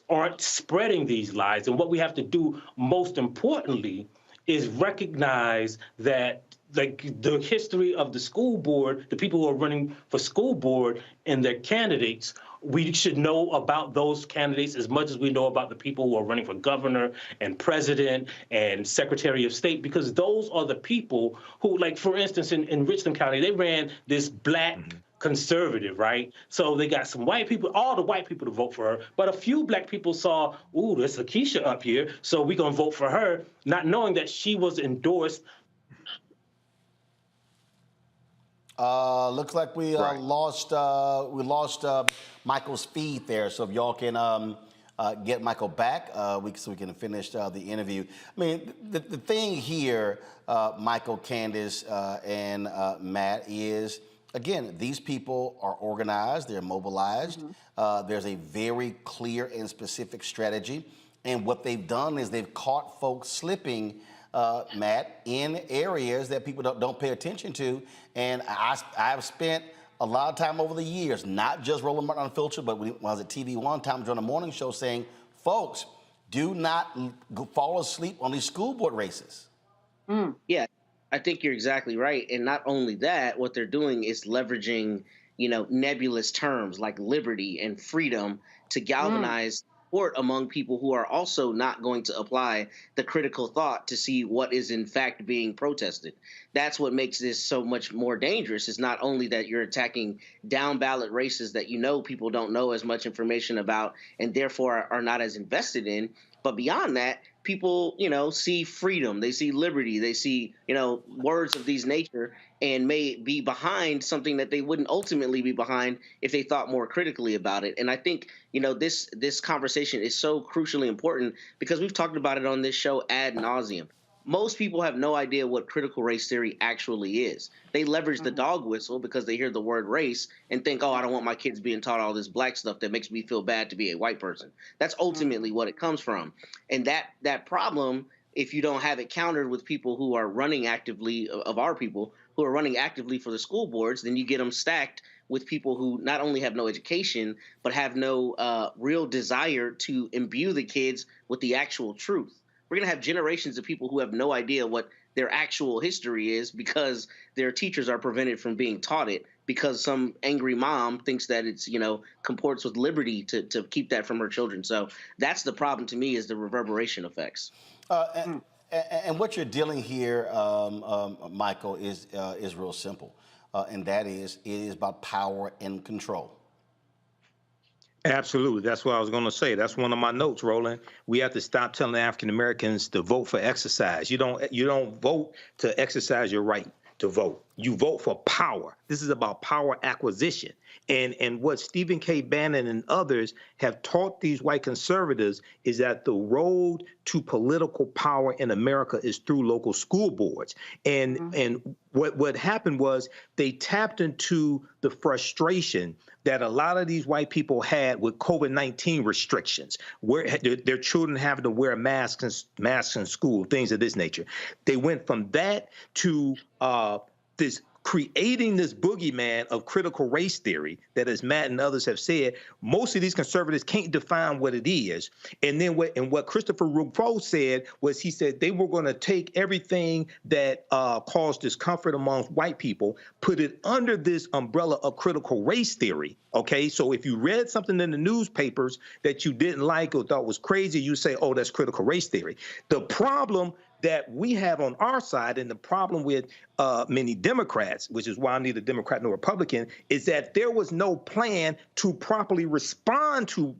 aren't spreading these lies. And what we have to do, most importantly, is recognize that, like, the history of the school board, the people who are running for school board and their candidates, we should know about those candidates as much as we know about the people who are running for governor and president and secretary of state, because those are the people who, like, for instance, in Richland County, they ran this black conservative, right? So they got some white people, all the white people to vote for her, but a few black people saw, ooh, there's Lakeisha up here, so we're gonna vote for her, not knowing that she was endorsed. Looks like we lost Michael's feed there. So if y'all can get Michael back, so we can finish the interview. I mean, the thing here, Michael, Candace, and Matt, is, again, these people are organized, they're mobilized. There's a very clear and specific strategy. And what they've done is they've caught folks slipping, Matt, in areas that people don't pay attention to. And I've spent a lot of time over the years, not just Roland Martin Unfiltered, but when I was at TV one time during the morning show, saying, folks, do not fall asleep on these school board races. Yeah, I think you're exactly right. And not only that, what they're doing is leveraging, nebulous terms like liberty and freedom to galvanize support among people who are also not going to apply the critical thought to see what is in fact being protested. That's what makes this so much more dangerous, is not only that you're attacking down ballot races that people don't know as much information about and therefore are not as invested in, but beyond that, people, see freedom, they see liberty, they see, words of these nature, and may be behind something that they wouldn't ultimately be behind if they thought more critically about it. And I think, this conversation is so crucially important because we've talked about it on this show ad nauseum. Most people have no idea what critical race theory actually is. They leverage the dog whistle because they hear the word race and think, oh, I don't want my kids being taught all this black stuff that makes me feel bad to be a white person. That's ultimately what it comes from. And that problem, if you don't have it countered with people who are running actively, of our people, who are running actively for the school boards, then you get them stacked with people who not only have no education, but have no real desire to imbue the kids with the actual truth. We're going to have generations of people who have no idea what their actual history is because their teachers are prevented from being taught it because some angry mom thinks that it's, comports with liberty to keep that from her children. So that's the problem to me, is the reverberation effects. And what you're dealing here, Michael, is real simple. And that is, it is about power and control. Absolutely. That's what I was going to say. That's one of my notes, Roland. We have to stop telling African Americans to vote for exercise. You don't vote to exercise your right to vote. You vote for power. This is about power acquisition. And what Stephen K. Bannon and others have taught these white conservatives is that the road to political power in America is through local school boards. And what happened was they tapped into the frustration that a lot of these white people had with COVID-19 restrictions, where their children having to wear masks in school, things of this nature. They went from that to this creating this boogeyman of critical race theory that, as Matt and others have said, most of these conservatives can't define what it is. And then what Christopher Rufo said was, he said they were going to take everything that caused discomfort among white people, put it under this umbrella of critical race theory. Okay, so if you read something in the newspapers that you didn't like or thought was crazy, you say, oh, that's critical race theory. The problem that we have on our side, and the problem with many Democrats, which is why I'm neither Democrat nor Republican, is that there was no plan to properly respond to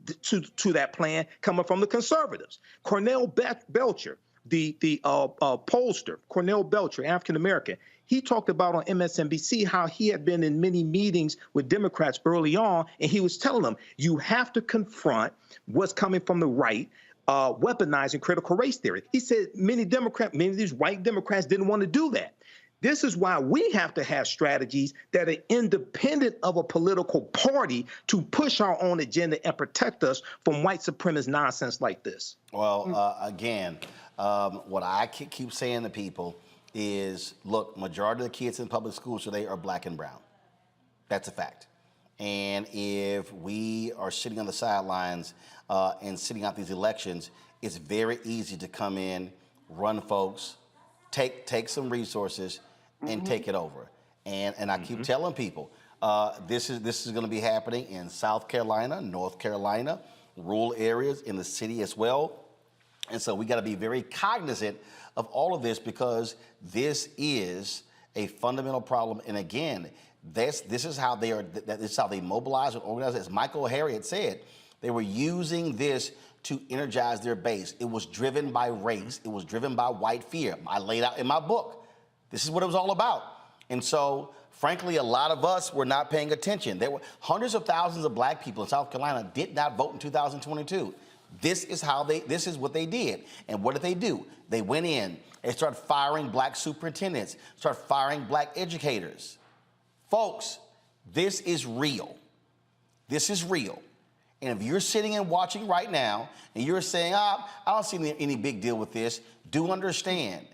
that plan coming from the conservatives. Cornell Belcher, the pollster, Cornell Belcher, African-American, he talked about on MSNBC how he had been in many meetings with Democrats early on, and he was telling them, you have to confront what's coming from the right, weaponizing critical race theory. He said many of these white Democrats didn't want to do that. This is why we have to have strategies that are independent of a political party to push our own agenda and protect us from white supremacist nonsense like this. Well, again, what I keep saying to people is, look, majority of the kids in public schools today are black and brown. That's a fact. And if we are sitting on the sidelines and sitting out these elections, it's very easy to come in, run folks, take some resources, and take it over. And I keep telling people, this is going to be happening in South Carolina, North Carolina, rural areas, in the city as well. And so we got to be very cognizant of all of this, because this is a fundamental problem. And again, this is how this is how they mobilize and organize. As Michael Harriot said, they were using this to energize their base. It was driven by race. It was driven by white fear. I laid out in my book, this is what it was all about. And so, frankly, a lot of us were not paying attention. There were hundreds of thousands of black people in South Carolina did not vote in 2022. This is what they did. And what did they do? They went in and started firing black superintendents, started firing black educators. Folks, this is real. This is real. And if you're sitting and watching right now and you're saying, I don't see any big deal with this, do understand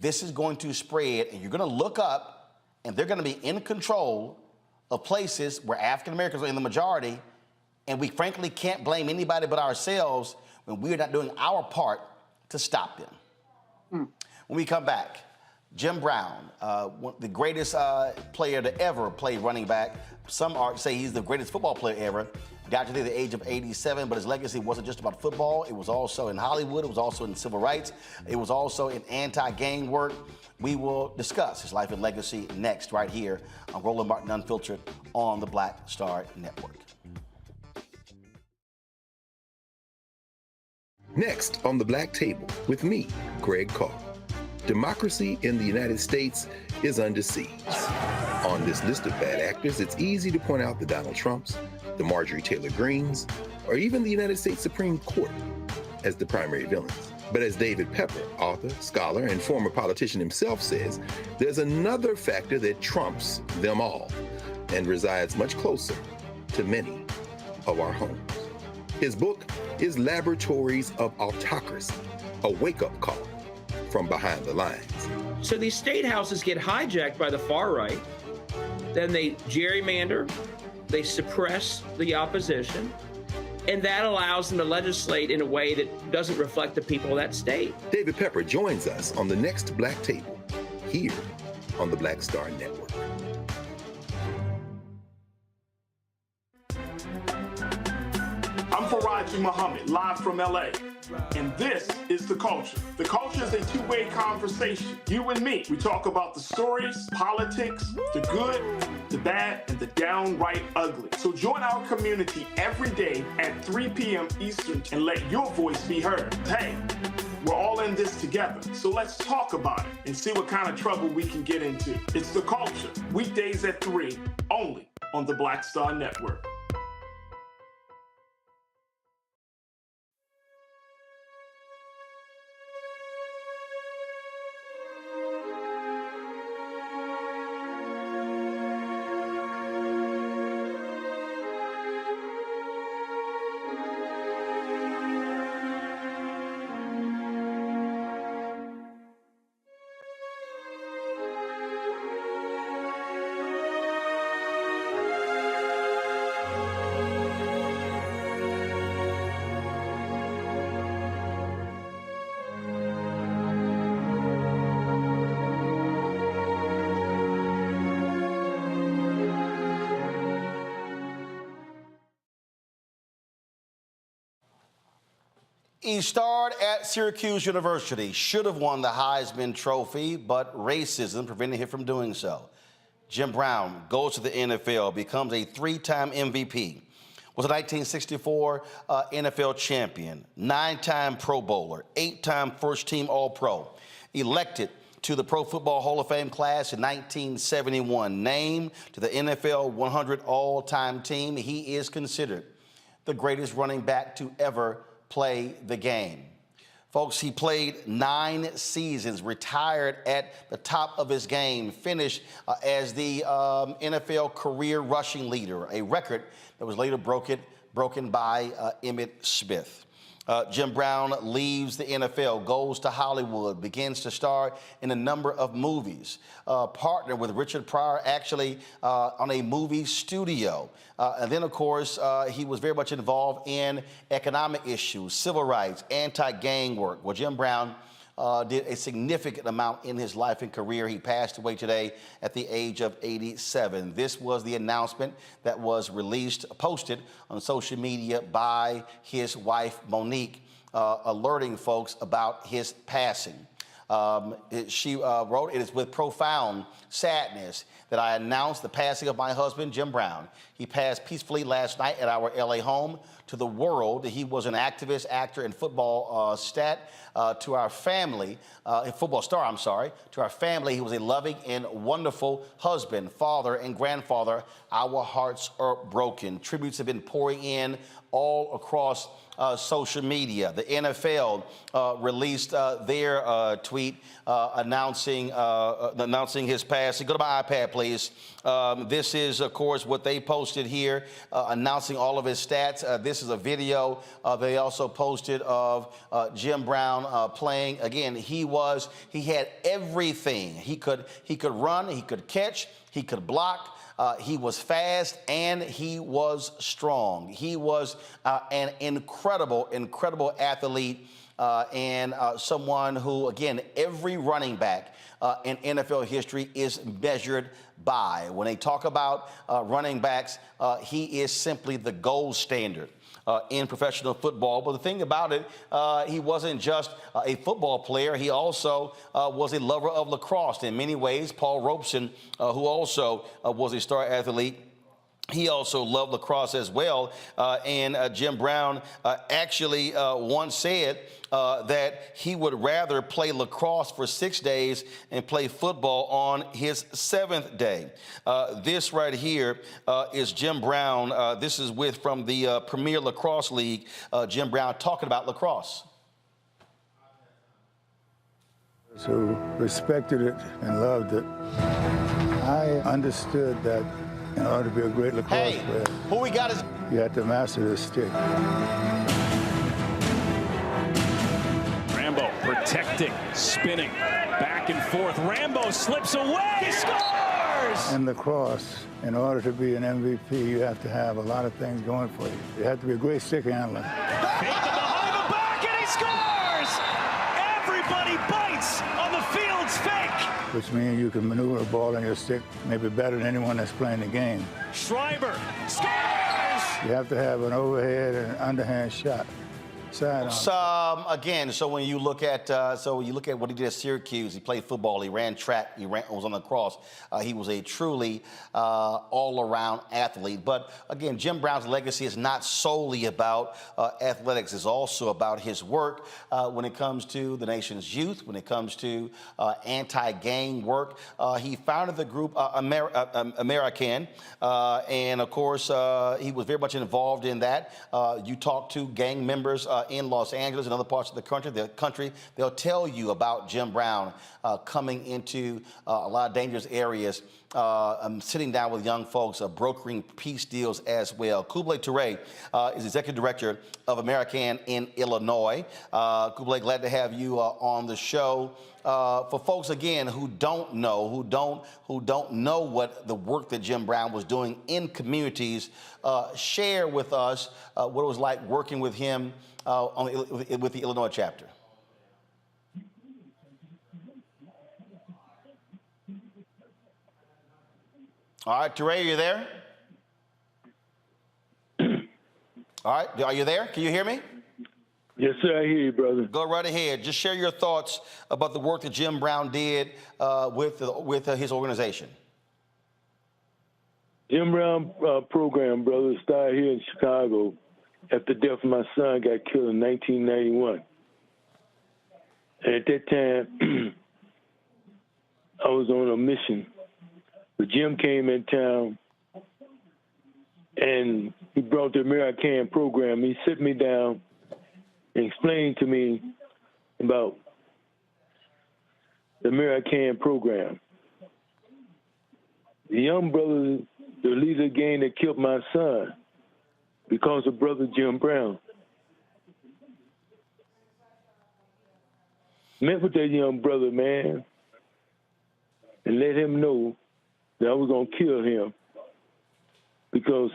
this is going to spread, and you're going to look up and they're going to be in control of places where African Americans are in the majority. And we frankly can't blame anybody but ourselves when we're not doing our part to stop them. When we come back, Jim Brown, the greatest player to ever play running back. Some say he's the greatest football player ever. Died today at the age of 87, but his legacy wasn't just about football. It was also in Hollywood. It was also in civil rights. It was also in anti-gang work. We will discuss his life and legacy next, right here on Roland Martin Unfiltered on the Black Star Network. Next on the Black Table with me, Greg Carr. Democracy in the United States is under siege. On this list of bad actors, it's easy to point out the Donald Trumps, the Marjorie Taylor Greens, or even the United States Supreme Court as the primary villains. But as David Pepper, author, scholar, and former politician himself says, there's another factor that trumps them all and resides much closer to many of our homes. His book is Laboratories of Autocracy, a wake-up call from behind the lines. So these state houses get hijacked by the far right, then they gerrymander, they suppress the opposition, and that allows them to legislate in a way that doesn't reflect the people of that state. David Pepper joins us on the next Black Table, here on the Black Star Network. I'm Faraji Muhammad, live from LA. And this is The Culture. The Culture is a two-way conversation. You and me. We talk about the stories, politics, the good, the bad, and the downright ugly. So join our community every day at 3 p.m. Eastern and let your voice be heard. Hey, we're all in this together. So let's talk about it and see what kind of trouble we can get into. It's The Culture, weekdays at 3, only on the Black Star Network. He starred at Syracuse University, should have won the Heisman Trophy, but racism prevented him from doing so. Jim Brown goes to the NFL, becomes a 3-time MVP. was a 1964 NFL champion, 9-time Pro Bowler, 8-time first-team All-Pro, elected to the Pro Football Hall of Fame class in 1971, named to the NFL 100 all-time team. He is considered the greatest running back to ever play the game. Folks, he played 9 seasons, retired at the top of his game, finished as the NFL career rushing leader, a record that was later broken by Emmitt Smith. Jim Brown leaves the NFL, goes to Hollywood, begins to star in a number of movies, partnered with Richard Pryor actually on a movie studio. And then, of course, he was very much involved in economic issues, civil rights, anti-gang work. Well, Jim Brown did a significant amount in his life and career. He passed away today at the age of 87. This was the announcement that was posted on social media by his wife, Monique, alerting folks about his passing. She wrote, "It is with profound sadness that I announce the passing of my husband, Jim Brown. He passed peacefully last night at our LA home. To the world, he was an activist, actor, and football to our family, football star, I'm sorry. To our family, he was a loving and wonderful husband, father, and grandfather. Our hearts are broken." Tributes have been pouring in all across social media. The NFL released their tweet announcing his passing. Go to my iPad, please. This is, of course, what they posted here, announcing all of his stats. This is a video they also posted of Jim Brown playing. Again, he had everything. He could run, he could catch, he could block. He was fast and he was strong. He was an incredible athlete and someone who, again, every running back in NFL history is measured by. When they talk about running backs, he is simply the gold standard in professional football. But the thing about it, he wasn't just a football player. He also was a lover of lacrosse in many ways. Paul Robeson, who also was a star athlete, he also loved lacrosse as well. And Jim Brown actually once said that he would rather play lacrosse for 6 days and play football on his 7th day. This right here is Jim Brown. This is from the Premier Lacrosse League, Jim Brown talking about lacrosse. Who respected it and loved it. I understood that in order to be a great lacrosse player, who we got is you have to master the stick. Rambo protecting, spinning, back and forth. Rambo slips away, scores! In lacrosse, in order to be an MVP, you have to have a lot of things going for you. You have to be a great stick handler. Beat the behind the back, and he scores! Everybody bites on the field's fake. Which means you can maneuver a ball on your stick maybe better than anyone that's playing the game. Schreiber scores! You have to have an overhead and an underhand shot. Again, so when you look at what he did at Syracuse, he played football, he ran track, was on the cross. He was a truly all-around athlete. But again, Jim Brown's legacy is not solely about athletics. It's also about his work when it comes to the nation's youth, when it comes to anti-gang work. He founded the group American, and of course, he was very much involved in that. You talk to gang members in Los Angeles and other parts of the country, they'll tell you about Jim Brown coming into a lot of dangerous areas, sitting down with young folks, brokering peace deals as well. Kublai Toure is executive director of American in Illinois. Kublai, glad to have you on the show. For folks again who don't know what the work that Jim Brown was doing in communities, share with us what it was like working with him with the Illinois chapter. All right, Toure, are you there? All right, are you there? Can you hear me? Yes, sir, I hear you, brother. Go right ahead. Just share your thoughts about the work that Jim Brown did with his organization. Jim Brown program, brother, started here in Chicago after the death of my son got killed in 1991. And at that time, I was on a mission. But Jim came in town, and he brought the American program. He sit me down and explained to me about the American program. The young brother, the leader of the gang that killed my son because of brother Jim Brown. Met with that young brother, man, and let him know that I was going to kill him because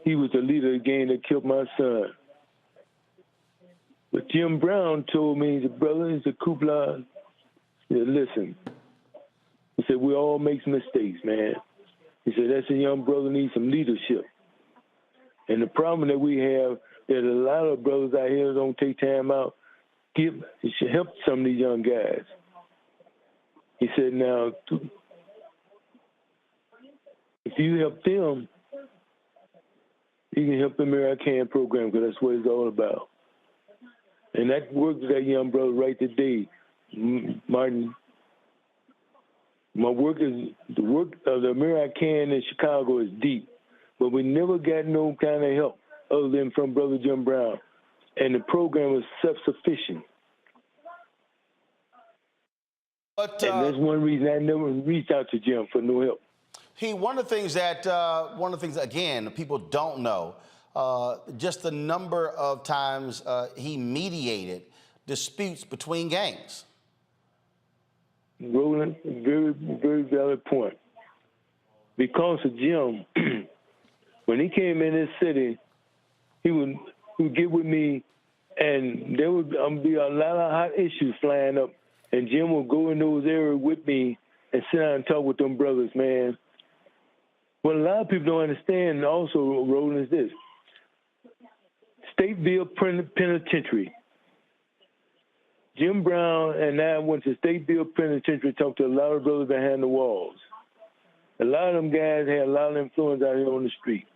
he was the leader of the gang that killed my son. But Jim Brown told me, he said, brother, he said, Kubla, he said, listen. He said, we all make mistakes, man. He said, that's a young brother needs some leadership. And the problem that we have, that a lot of brothers out here don't take time out, you should help some of these young guys. He said, now, if you help them, you can help the American program, because that's what it's all about. And that worked with that young brother right today, Martin. The work of the American in Chicago is deep, but we never got no kind of help other than from Brother Jim Brown. And the program was self-sufficient. But, and that's one reason I never reached out to Jim for no help. One of the things, again, people don't know, just the number of times he mediated disputes between gangs. Roland, very, very valid point. Because of Jim, when he came in this city, he would get with me, and there would be a lot of hot issues flying up, and Jim would go in those areas with me and sit down and talk with them brothers, man. What a lot of people don't understand also, Roland, is this. Stateville Penitentiary. Jim Brown and I went to Stateville Penitentiary, talked to a lot of brothers behind the walls. A lot of them guys had a lot of influence out here on the street.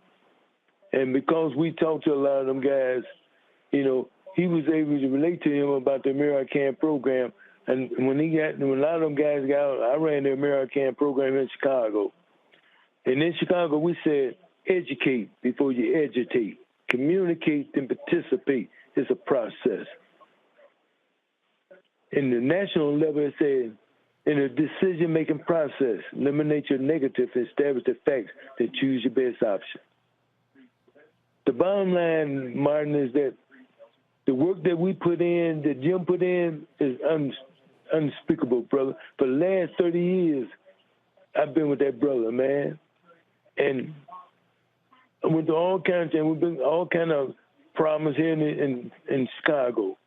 And because we talked to a lot of them guys, you know, he was able to relate to him about the American program. And when a lot of them guys got out, I ran the American program in Chicago. And in Chicago, we said, educate before you agitate. Communicate and participate. It's a process. In the national level, it said, in a decision-making process, eliminate your negative and establish the facts, then choose your best option. The bottom line, Martin, is that the work that we put in, that Jim put in, is unspeakable, brother. For the last 30 years, I've been with that brother, man. And I went through all kinds of things. We've been all kind of problems here in Chicago.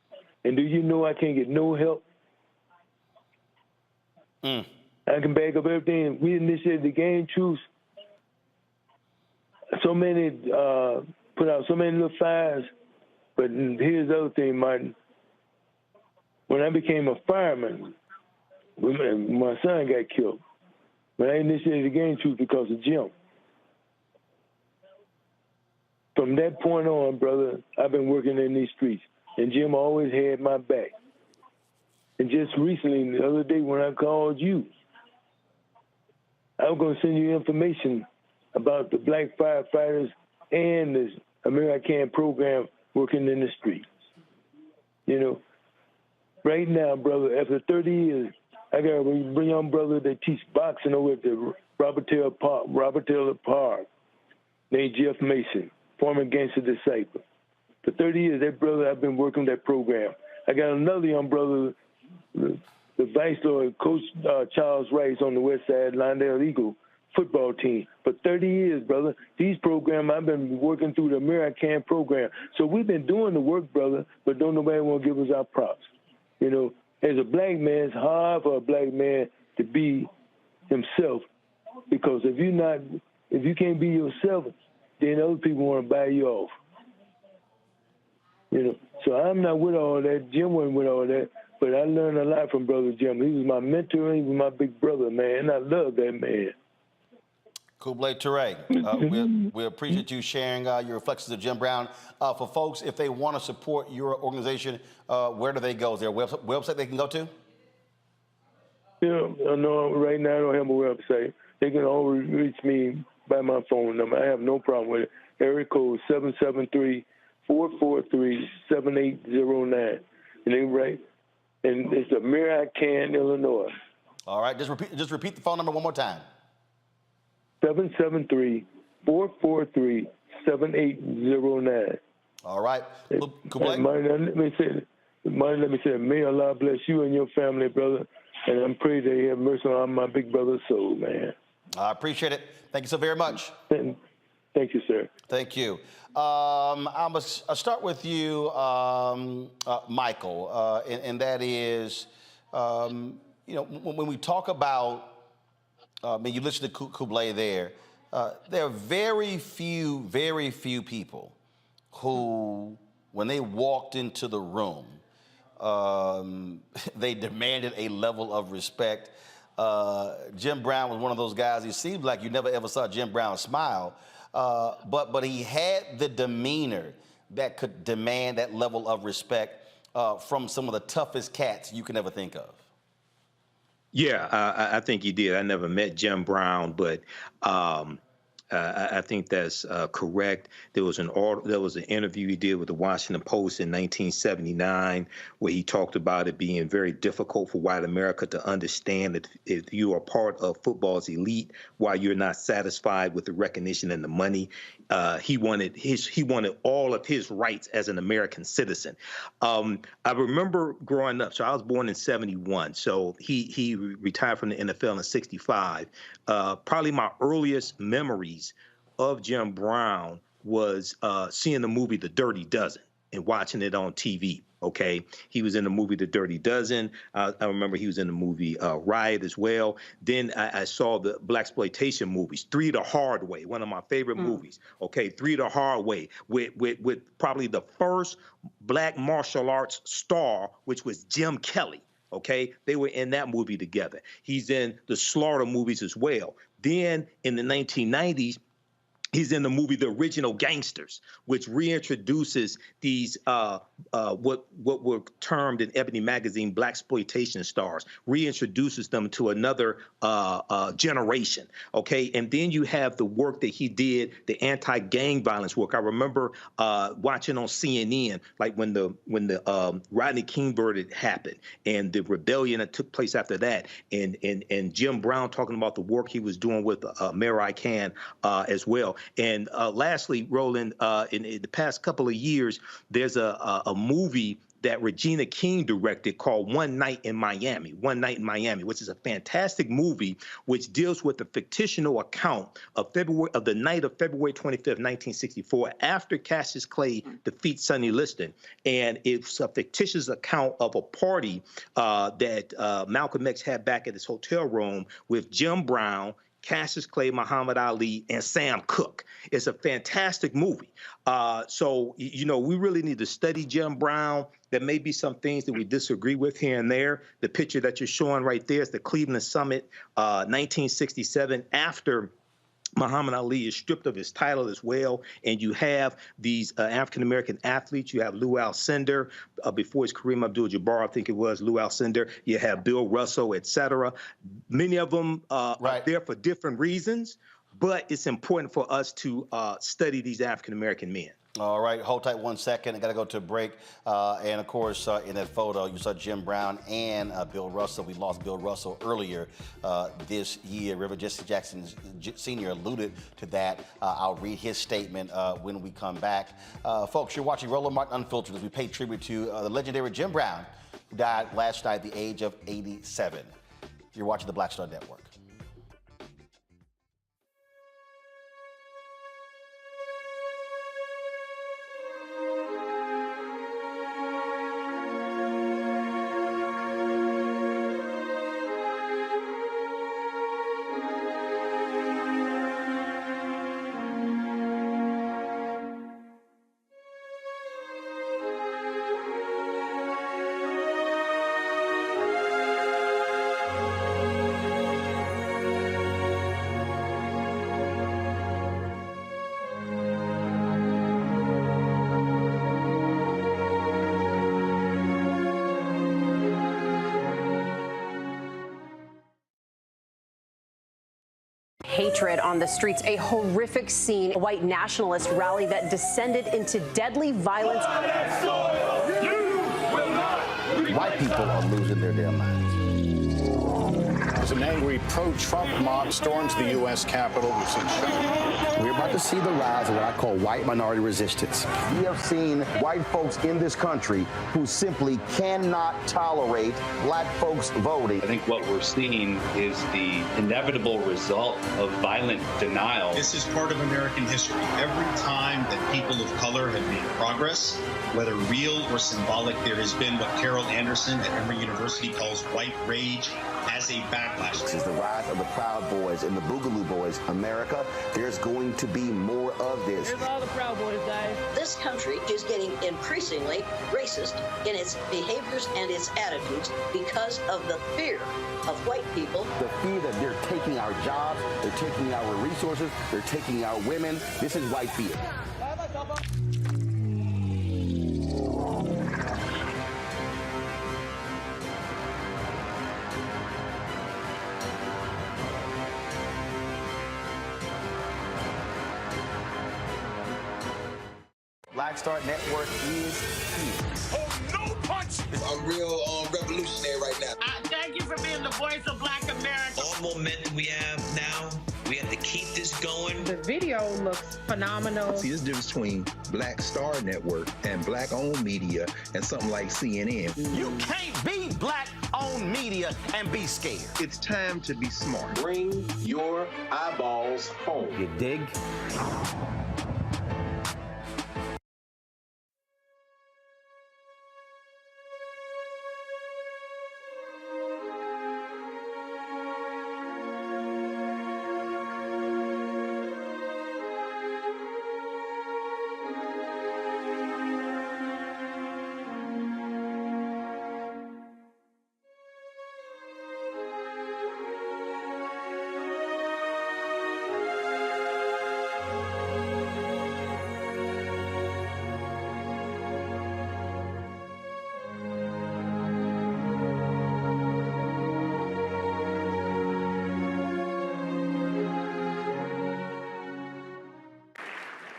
And do you know I can't get no help? I can back up everything. We initiated the Game Truth. So many, put out so many little fires. But here's the other thing, Martin. When I became a fireman, when my son got killed, but I initiated the Game Truth because of Jim. From that point on, brother, I've been working in these streets. And Jim always had my back. And just recently, the other day when I called you, I was going to send you information about the black firefighters and this American program working in the streets. You know, right now, brother, after 30 years, I got a young brother that teaches boxing over at the Robert Taylor Park named Jeff Mason, former gangster disciple. For 30 years, that brother, I've been working that program. I got another young brother, the Vice Lord, Coach Charles Rice on the West Side, Lindale Eagle football team. For 30 years, brother, these programs, I've been working through the American program. So we've been doing the work, brother, but don't nobody want to give us our props. You know, as a black man, it's hard for a black man to be himself, because if you can't be yourself, then other people want to buy you off. You know, so I'm not with all that. Jim wasn't with all that, but I learned a lot from Brother Jim. He was my mentor, and he was my big brother, man, and I love that man. Kublai Ture, we appreciate you sharing your reflections of Jim Brown. For folks, if they want to support your organization, where do they go? Is there a website they can go to? Yeah, no, right now I don't have a website. They can always reach me by my phone number. I have no problem with it. Area code 773-443-7809. And they right, and it's American, Illinois. All right, just repeat the phone number one more time. 773-443-7809. All right. Martin, let me say, may Allah bless you and your family, brother. And I'm praying that He have mercy on my big brother's soul, man. I appreciate it. Thank you so very much. Thank you, sir. Thank you. I'll start with you, Michael, and that is, when we talk about, you listen to Kublai there are very few people who, when they walked into the room, they demanded a level of respect. Jim Brown was one of those guys. It seemed like you never ever saw Jim Brown smile, but he had the demeanor that could demand that level of respect from some of the toughest cats you can ever think of. Yeah, I think he did. I never met Jim Brown, but I think that's correct. There was an interview he did with the Washington Post in 1979 where he talked about it being very difficult for white America to understand that if you are part of football's elite, why you're not satisfied with the recognition and the money. He wanted all of his rights as an American citizen. I remember growing up. So I was born in '71. So he retired from the NFL in '65. Probably my earliest memories of Jim Brown was seeing the movie The Dirty Dozen and watching it on TV. Okay, he was in the movie The Dirty Dozen. I remember he was in the movie Riot as well. Then I saw the blaxploitation movies, Three the Hard Way, one of my favorite movies. Okay, Three the Hard Way with probably the first black martial arts star, which was Jim Kelly. Okay, they were in that movie together. He's in the Slaughter movies as well. Then in the 1990s, he's in the movie The Original Gangsters, which reintroduces these what were termed in Ebony magazine blaxploitation stars, reintroduces them to another generation. Okay, and then you have the work that he did, the anti-gang violence work. I remember watching on CNN, like when the Rodney King verdict happened and the rebellion that took place after that, and Jim Brown talking about the work he was doing with Mayor Khan as well. And lastly, Roland, in the past couple of years, there's a movie that Regina King directed called One Night in Miami, which is a fantastic movie which deals with the fictional account of the night of February 25th, 1964, after Cassius Clay defeats Sonny Liston. And it's a fictitious account of a party that Malcolm X had back at his hotel room with Jim Brown, Cassius Clay, Muhammad Ali, and Sam Cooke. It's a fantastic movie. So, we really need to study Jim Brown. There may be some things that we disagree with here and there. The picture that you're showing right there is the Cleveland Summit, 1967, after Muhammad Ali is stripped of his title as well, and you have these African-American athletes. You have Lou Alcindor, before it's Kareem Abdul-Jabbar, I think it was Lou Alcindor. You have Bill Russell, et cetera. Many of them are there for different reasons, but it's important for us to study these African-American men. All right, hold tight 1 second. I got to go to a break. And of course, in that photo, you saw Jim Brown and Bill Russell. We lost Bill Russell earlier this year. Reverend Jesse Jackson Sr. alluded to that. I'll read his statement when we come back. Folks, you're watching Roland Martin Unfiltered as we pay tribute to the legendary Jim Brown, who died last night at the age of 87. You're watching the Black Star Network. hatred on the streets, a horrific scene, a white nationalist rally that descended into deadly violence. White people are losing their damn minds. As an angry pro-Trump mob storms the U.S. Capitol, we're about to see the rise of what I call white minority resistance. We have seen white folks in this country who simply cannot tolerate black folks voting. I think what we're seeing is the inevitable result of violent denial. This is part of American history. Every time that people of color have made progress, whether real or symbolic, there has been what Carol Anderson at Emory University calls white rage as a backlash. This is the rise of the Proud Boys and the Boogaloo Boys. America, there's going to be more of this. Here's all the Proud Boys, guys. This country is getting increasingly racist in its behaviors and its attitudes because of the fear of white people. The fear that they're taking our jobs, they're taking our resources, they're taking our women. This is white fear. Black Star Network is here. Oh, no punch! I'm real revolutionary right now. Thank you for being the voice of Black America. All momentum we have now, we have to keep this going. The video looks phenomenal. See, there's a difference between Black Star Network and black-owned media and something like CNN. You can't be black-owned media and be scared. It's time to be smart. Bring your eyeballs home. You dig?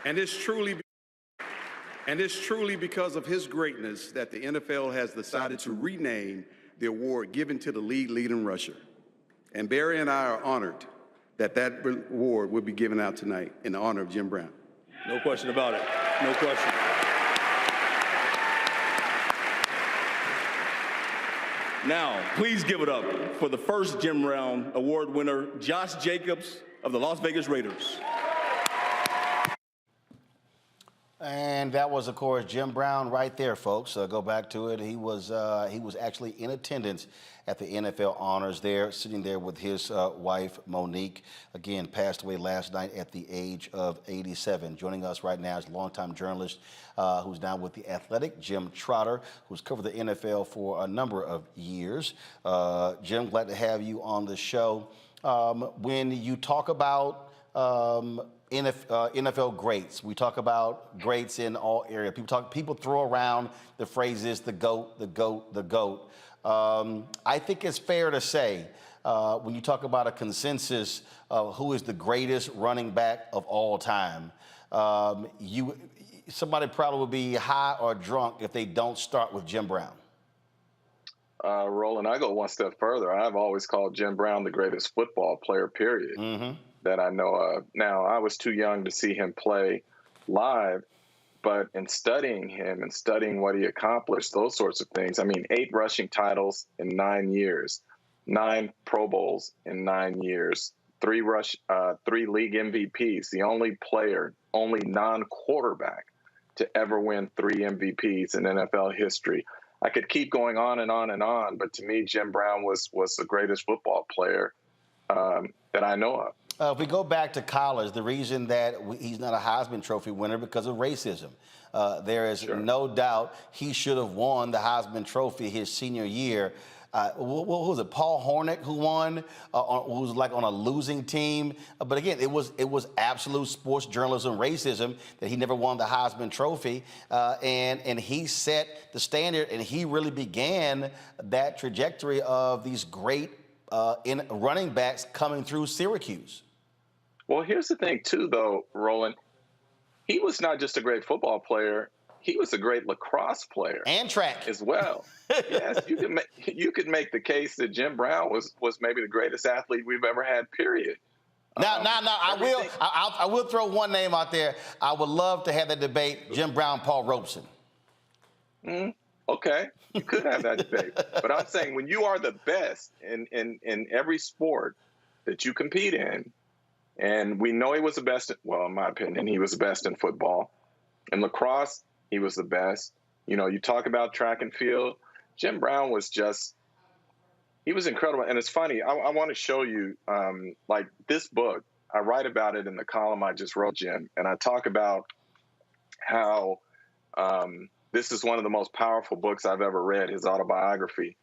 And it's truly because of his greatness that the NFL has decided to rename the award given to the league leading rusher. And Barry and I are honored that that award will be given out tonight in honor of Jim Brown. No question about it. No question. Now, please give it up for the first Jim Brown Award winner, Josh Jacobs of the Las Vegas Raiders. And that was, of course, Jim Brown right there, folks. Go back to it. He was actually in attendance at the NFL honors there, sitting there with his wife, Monique. Again, passed away last night at the age of 87. Joining us right now is longtime journalist who's now with The Athletic, Jim Trotter, who's covered the NFL for a number of years. Jim, glad to have you on the show. When you talk about NFL greats, we talk about greats in all areas. People throw around the phrases the GOAT, the GOAT, the GOAT. I think it's fair to say when you talk about a consensus of who is the greatest running back of all time, somebody probably would be high or drunk if they don't start with Jim Brown. Roland, I go one step further. I've always called Jim Brown the greatest football player, period, that I know of. Now, I was too young to see him play live, but in studying him and studying what he accomplished, those sorts of things, I mean, 8 rushing titles in 9 years, 9 Pro Bowls in 9 years, 3 league MVPs, the only player, only non-quarterback to ever win 3 MVPs in NFL history. I could keep going on and on and on, but to me, Jim Brown was the greatest football player that I know of. If we go back to college, the reason that he's not a Heisman Trophy winner because of racism. There is no doubt he should have won the Heisman Trophy his senior year. What was it? Paul Hornick who won, who was like on a losing team. But again, it was absolute sports journalism racism that he never won the Heisman Trophy, and he set the standard, and he really began that trajectory of these great running backs coming through Syracuse. Well, here's the thing, too, though, Roland. He was not just a great football player. He was a great lacrosse player. And track. As well. Yes, you could make the case that Jim Brown was maybe the greatest athlete we've ever had, period. Now, I will throw one name out there. I would love to have that debate, Jim Brown, Paul Robeson. Okay, you could have that debate. But I'm saying when you are the best in every sport that you compete in, and we know he was the best, well, in my opinion, he was the best in football. In lacrosse, he was the best. You know, you talk about track and field, Jim Brown was just, he was incredible. And it's funny, I want to show you, like this book, I write about it in the column I just wrote, Jim, and I talk about how this is one of the most powerful books I've ever read, his autobiography,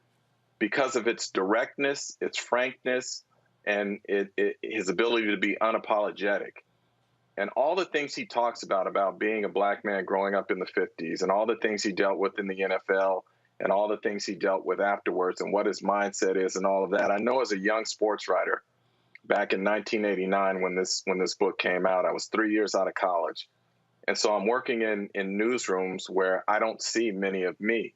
because of its directness, its frankness, and his ability to be unapologetic. And all the things he talks about being a black man growing up in the 50s, and all the things he dealt with in the NFL, and all the things he dealt with afterwards, and what his mindset is, and all of that. I know as a young sports writer, back in 1989 when this book came out, I was 3 years out of college. And so I'm working in newsrooms where I don't see many of me.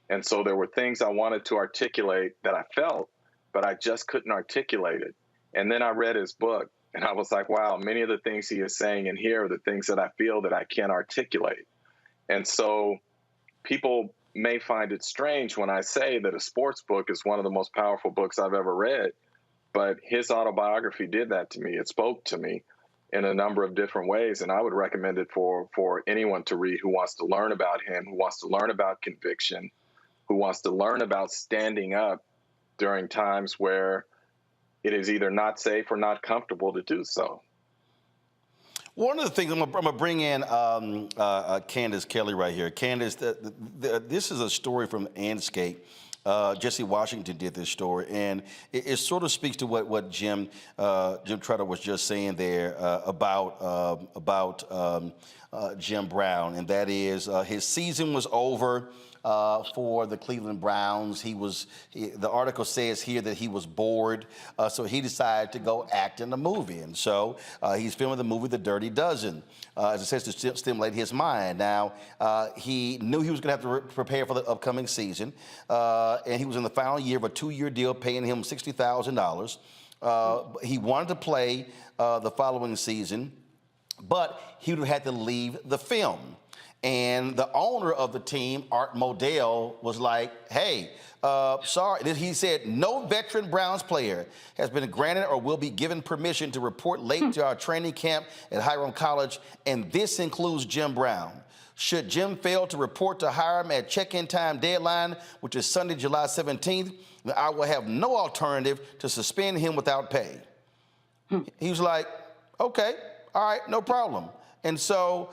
And so there were things I wanted to articulate that I felt, but I just couldn't articulate it. And then I read his book, and I was like, wow, many of the things he is saying in here are the things that I feel that I can't articulate. And so people may find it strange when I say that a sports book is one of the most powerful books I've ever read, but his autobiography did that to me. It spoke to me in a number of different ways, and I would recommend it for anyone to read who wants to learn about him, who wants to learn about conviction, who wants to learn about standing up during times where it is either not safe or not comfortable to do so. One of the things, I'm gonna bring in Candace Kelly right here. Candace, this is a story from Anscape. Jesse Washington did this story, and it sort of speaks to what Jim Trotter was just saying there about Jim Brown, and that is his season was over for the Cleveland Browns. The article says here that he was bored, so he decided to go act in the movie, and so he's filming the movie The Dirty Dozen, as it says, to stimulate his mind. Now, he knew he was going to have to prepare for the upcoming season, and he was in the final year of a 2-year deal paying him $60,000. He wanted to play the following season, but he would have had to leave the film. And the owner of the team, Art Modell, was like, hey, sorry. He said, no veteran Browns player has been granted or will be given permission to report late to our training camp at Hiram College, and this includes Jim Brown. Should Jim fail to report to Hiram at check-in time deadline, which is Sunday, July 17th, then I will have no alternative to suspend him without pay. He was like, okay, all right, no problem. And so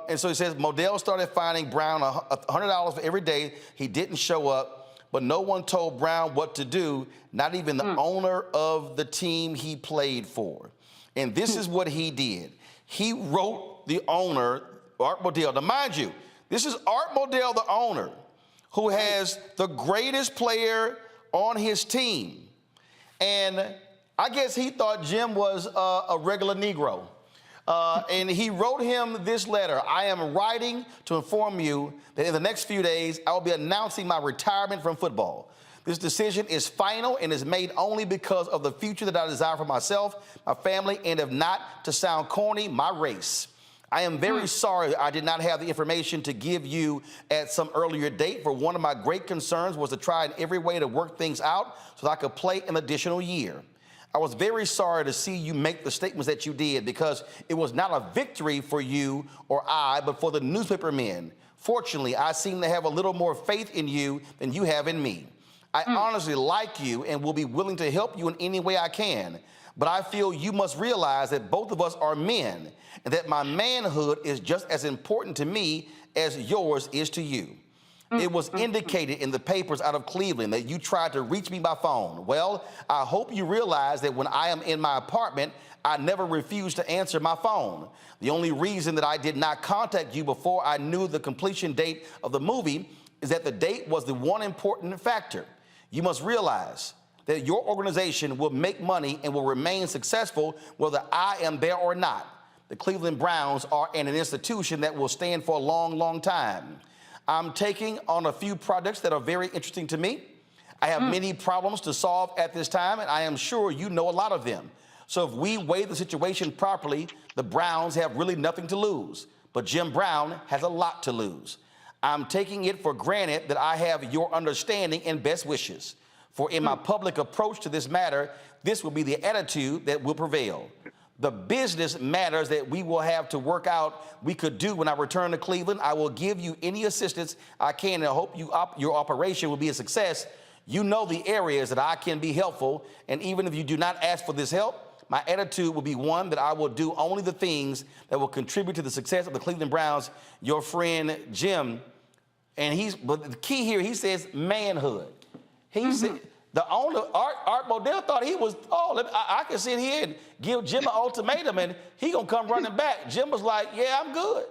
he says Modell started fining Brown $100 for every day he didn't show up, but no one told Brown what to do, not even the owner of the team he played for. And this is what he did. He wrote the owner, Art Modell. Now, mind you, this is Art Modell, the owner, who has the greatest player on his team. And I guess he thought Jim was a regular Negro. And he wrote him this letter. I am writing to inform you that in the next few days, I will be announcing my retirement from football. This decision is final and is made only because of the future that I desire for myself, my family, and if not, to sound corny, my race. I am very sorry I did not have the information to give you at some earlier date, for one of my great concerns was to try in every way to work things out so that I could play an additional year. I was very sorry to see you make the statements that you did, because it was not a victory for you or I, but for the newspaper men. Fortunately, I seem to have a little more faith in you than you have in me. I honestly like you and will be willing to help you in any way I can, but I feel you must realize that both of us are men and that my manhood is just as important to me as yours is to you. It was indicated in the papers out of Cleveland that you tried to reach me by phone. Well, I hope you realize that when I am in my apartment, I never refuse to answer my phone. The only reason that I did not contact you before I knew the completion date of the movie is that the date was the one important factor. You must realize that your organization will make money and will remain successful whether I am there or not. The Cleveland Browns are an institution that will stand for a long, long time. I'm taking on a few projects that are very interesting to me. I have many problems to solve at this time, and I am sure you know a lot of them. So if we weigh the situation properly, the Browns have really nothing to lose. But Jim Brown has a lot to lose. I'm taking it for granted that I have your understanding and best wishes. For in my public approach to this matter, this will be the attitude that will prevail. The business matters that we will have to work out we could do when I return to Cleveland. I will give you any assistance I can, and I hope your operation will be a success. You know the areas that I can be helpful, and even if you do not ask for this help, my attitude will be one that I will do only the things that will contribute to the success of the Cleveland Browns. Your friend Jim, but the key here, he says manhood. He said, the owner, Art Modell, thought he was, I can sit here and give Jim an ultimatum and he gonna come running back. Jim was like, yeah, I'm good.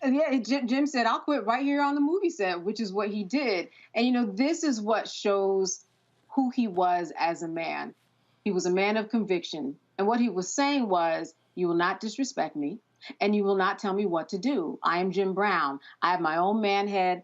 Yeah, Jim said, I'll quit right here on the movie set, which is what he did. And, this is what shows who he was as a man. He was a man of conviction. And what he was saying was, you will not disrespect me, and you will not tell me what to do. I am Jim Brown. I have my own manhood,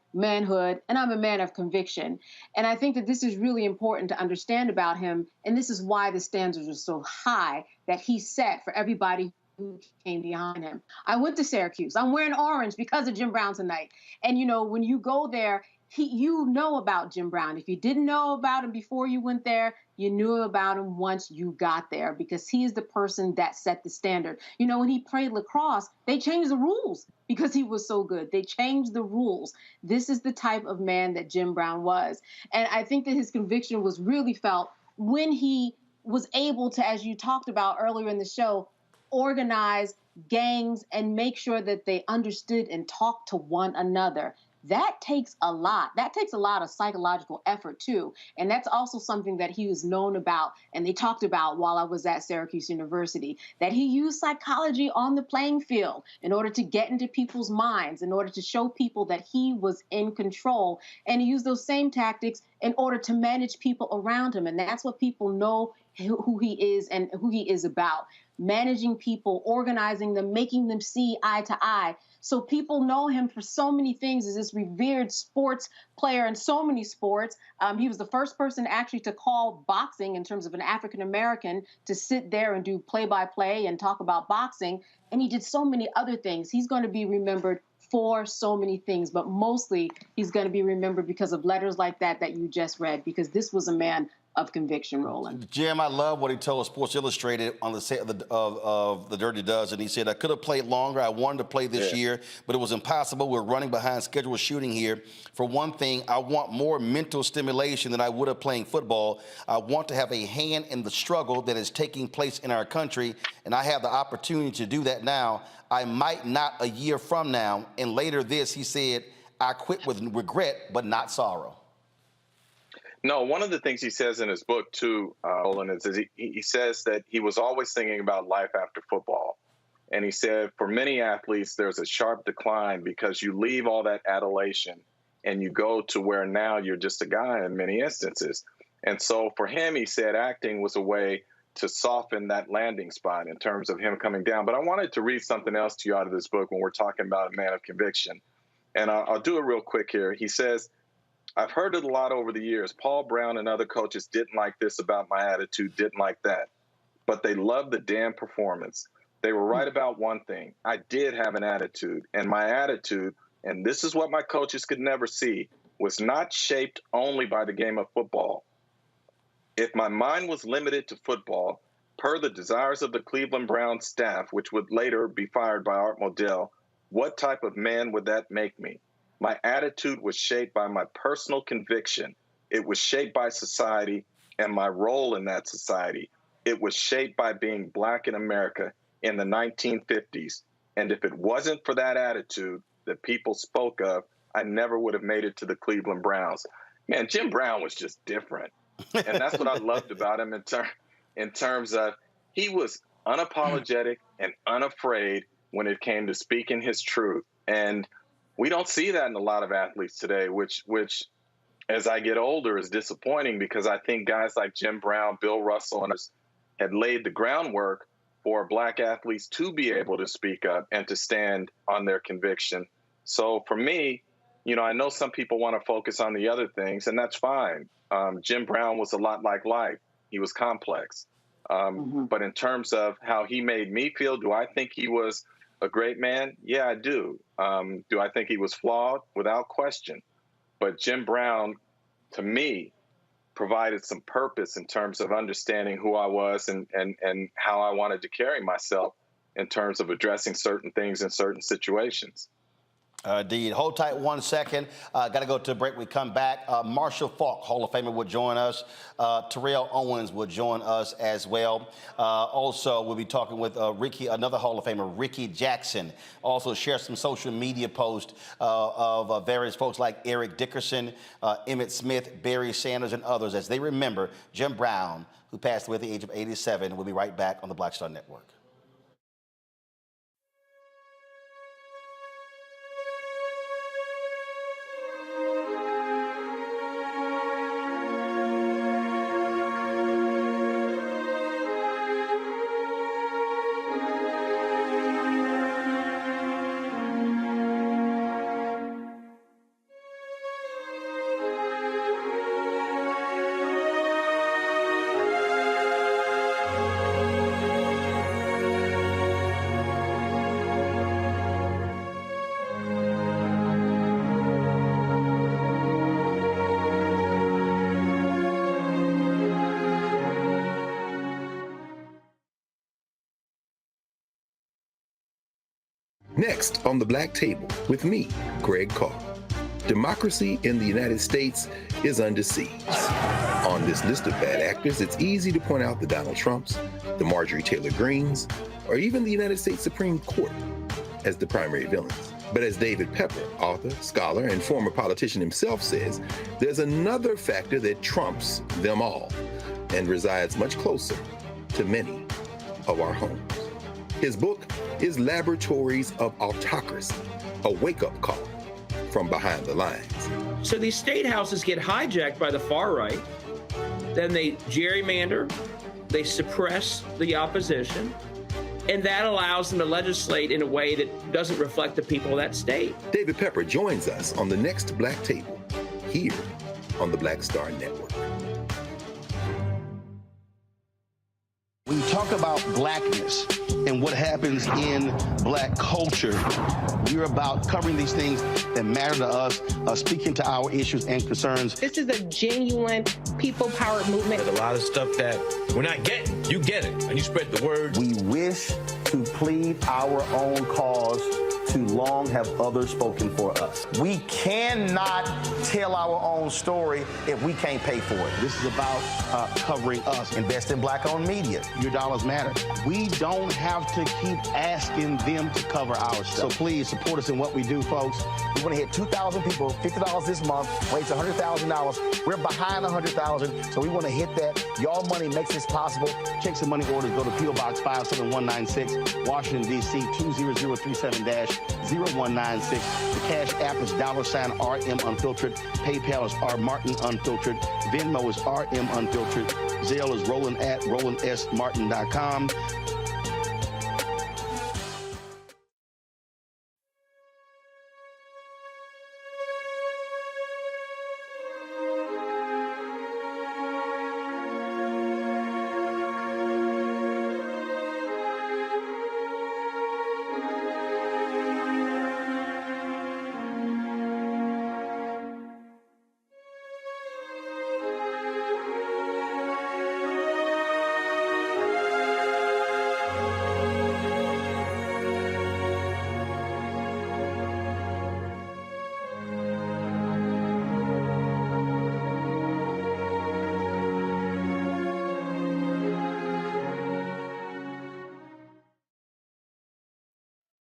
and I'm a man of conviction. And I think that this is really important to understand about him, and this is why the standards are so high that he set for everybody who came behind him. I went to Syracuse. I'm wearing orange because of Jim Brown tonight. And, when you go there, you know about Jim Brown. If you didn't know about him before you went there, you knew about him once you got there because he's the person that set the standard. When he played lacrosse, they changed the rules because he was so good. They changed the rules. This is the type of man that Jim Brown was. And I think that his conviction was really felt when he was able to, as you talked about earlier in the show, organize gangs and make sure that they understood and talked to one another. That takes a lot. That takes a lot of psychological effort, too. And that's also something that he was known about, and they talked about while I was at Syracuse University, that he used psychology on the playing field in order to get into people's minds, in order to show people that he was in control. And he used those same tactics in order to manage people around him. And that's what people know who he is and who he is about. Managing people, organizing them, making them see eye to eye. So people know him for so many things as this revered sports player in so many sports. He was the first person actually to call boxing in terms of an African-American to sit there and do play-by-play and talk about boxing. And he did so many other things. He's going to be remembered for so many things, but mostly he's going to be remembered because of letters like that you just read, because this was a man of conviction, Roland. Jim, I love what he told Sports Illustrated on the set of the Dirty Dozen. He said, I could have played longer. I wanted to play this year, but it was impossible. We're running behind scheduled shooting here. For one thing, I want more mental stimulation than I would have playing football. I want to have a hand in the struggle that is taking place in our country, and I have the opportunity to do that now. I might not a year from now. And later this, he said, I quit with regret, but not sorrow. No, one of the things he says in his book, too, Roland, is he says that he was always thinking about life after football. And he said, for many athletes, there's a sharp decline because you leave all that adulation and you go to where now you're just a guy in many instances. And so for him, he said acting was a way to soften that landing spot in terms of him coming down. But I wanted to read something else to you out of this book when we're talking about a man of conviction. And I'll do it real quick here. He says, I've heard it a lot over the years. Paul Brown and other coaches didn't like this about my attitude, didn't like that. But they loved the damn performance. They were right about one thing. I did have an attitude. And my attitude, and this is what my coaches could never see, was not shaped only by the game of football. If my mind was limited to football, per the desires of the Cleveland Browns staff, which would later be fired by Art Modell, what type of man would that make me? My attitude was shaped by my personal conviction. It was shaped by society and my role in that society. It was shaped by being black in America in the 1950s. And if it wasn't for that attitude that people spoke of, I never would have made it to the Cleveland Browns. Man, Jim Brown was just different. And that's what I loved about him in terms of he was unapologetic and unafraid when it came to speaking his truth. And we don't see that in a lot of athletes today, which as I get older is disappointing because I think guys like Jim Brown, Bill Russell, and others had laid the groundwork for Black athletes to be able to speak up and to stand on their conviction. So for me, you know, I know some people want to focus on the other things, and that's fine. Jim Brown was a lot like life. He was complex. But in terms of how he made me feel, do I think he was a great man? Yeah, I do. Do I think he was flawed? Without question. But Jim Brown, to me, provided some purpose in terms of understanding who I was and how I wanted to carry myself in terms of addressing certain things in certain situations. Indeed. Hold tight 1 second. Got to go to a break. We come back. Marshall Faulk, Hall of Famer, will join us. Terrell Owens will join us as well. Also, we'll be talking with Ricky, another Hall of Famer, Ricky Jackson. Also, share some social media posts of various folks like Eric Dickerson, Emmett Smith, Barry Sanders, and others as they remember Jim Brown, who passed away at the age of 87. We'll be right back on the Black Star Network. Next on the Black Table with me, Greg Carr. Democracy in the United States is under siege. On this list of bad actors, it's easy to point out the Donald Trumps, the Marjorie Taylor Greens, or even the United States Supreme Court as the primary villains. But as David Pepper, author, scholar, and former politician himself says, there's another factor that trumps them all and resides much closer to many of our homes. His book is Laboratories of Autocracy, a wake-up call from behind the lines. So these state houses get hijacked by the far right, then they gerrymander, they suppress the opposition, and that allows them to legislate in a way that doesn't reflect the people of that state. David Pepper joins us on the next Black Table, here on the Black Star Network. When you talk about blackness and what happens in black culture, we're about covering these things that matter to us, speaking to our issues and concerns. This is a genuine people-powered movement. There's a lot of stuff that we're not getting. You get it, and you spread the word. We wish to plead our own cause. Too long have others spoken for us. We cannot tell our own story if we can't pay for it. This is about covering us. Invest in black-owned media. Your dollars matter. We don't have to keep asking them to cover our stuff. So please support us in what we do, folks. We want to hit 2,000 people, $50 this month, raise $100,000. We're behind 100,000, so we want to hit that. Y'all money makes this possible. Check some money orders. Go to P.O. Box 57196, Washington, D.C. 20037-0196. The Cash App is $RM Unfiltered. PayPal is R Martin Unfiltered. Venmo is RM Unfiltered. Zelle is Roland at RolandSMartin.com.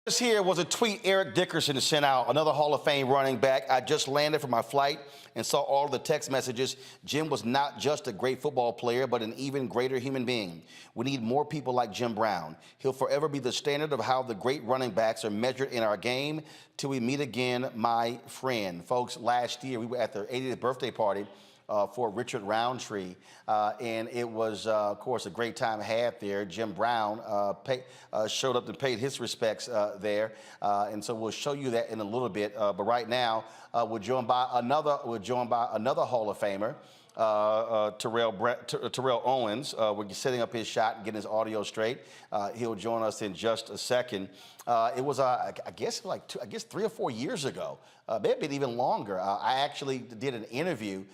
This here was a tweet Eric Dickerson sent out, another Hall of Fame running back. I just landed from my flight and saw all the text messages. Jim was not just a great football player, but an even greater human being. We need more people like Jim Brown. He'll forever be the standard of how the great running backs are measured in our game. Till we meet again, my friend. Folks, last year we were at their 80th birthday party for Richard Roundtree, and it was, of course, a great time had there. Jim Brown showed up and paid his respects there, and so we'll show you that in a little bit. But right now, we're joined by another Hall of Famer, Terrell Owens. We're setting up his shot and getting his audio straight. He'll join us in just a second. It was, I guess 3 or 4 years ago, maybe even longer. I actually did an interview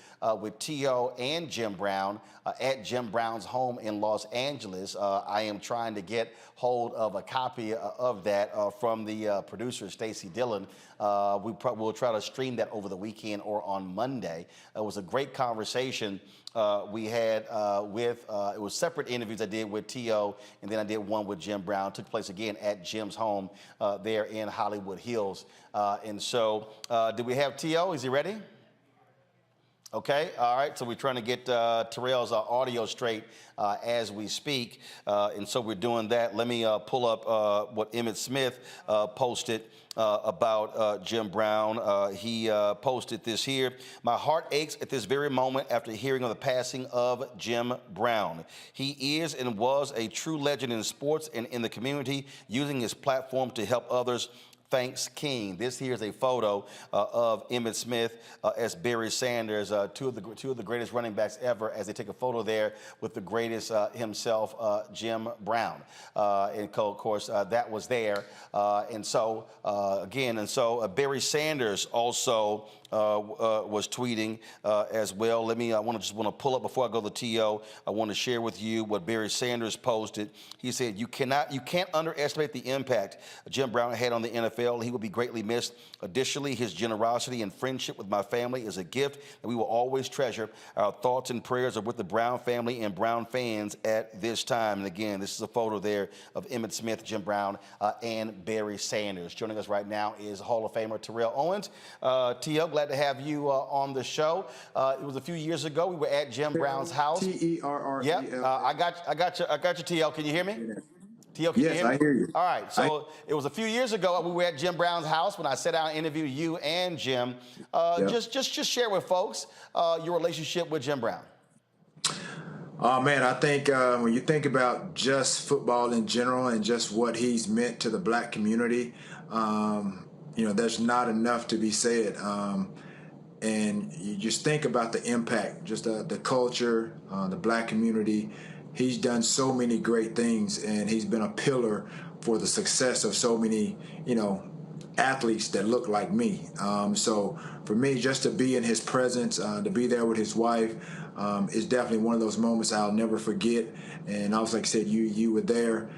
with T.O. and Jim Brown at Jim Brown's home in Los Angeles. I am trying to get hold of a copy of that from the producer, Stacey Dillon. We'll try to stream that over the weekend or on Monday. It was a great conversation we had it was separate interviews I did with T.O. and then I did one with Jim Brown. It took place again at Jim's home there in Hollywood Hills. And so, do we have T.O.? Is he ready? Okay, all right, so we're trying to get Terrell's audio straight as we speak, and so we're doing that. Let me pull up what Emmitt Smith posted about Jim Brown. He posted this here. My heart aches at this very moment after hearing of the passing of Jim Brown. He is and was a true legend in sports and in the community, using his platform to help others. Thanks, King. This here is a photo of Emmitt Smith as Barry Sanders, two of the greatest running backs ever, as they take a photo there with the greatest himself, Jim Brown. And of course, that was there. And so Barry Sanders also was tweeting as well. I want to pull up before I go to T.O. I want to share with you what Barry Sanders posted. He said, you can't underestimate the impact Jim Brown had on the NFL. He will be greatly missed. Additionally, his generosity and friendship with my family is a gift that we will always treasure. Our thoughts and prayers are with the Brown family and Brown fans at this time. And again, this is a photo there of Emmitt Smith, Jim Brown, and Barry Sanders. Joining us right now is Hall of Famer Terrell Owens. T.O., glad to have you on the show. It was a few years ago. We were at Jim Brown's house. T-E-R-R-E-L. Yeah, I got you, T.O. Can you hear me? T.O., can you hear me? Yes, I hear you. All right, so it was a few years ago. We were at Jim Brown's house when I sat down and interviewed you and Jim. Just share with folks your relationship with Jim Brown. Oh, man, I think when you think about just football in general and just what he's meant to the black community, there's not enough to be said. And you just think about the impact, just the culture, the black community. He's done so many great things, and he's been a pillar for the success of so many, athletes that look like me. So for me, just to be in his presence, to be there with his wife, is definitely one of those moments I'll never forget. And also, like I said, you were there.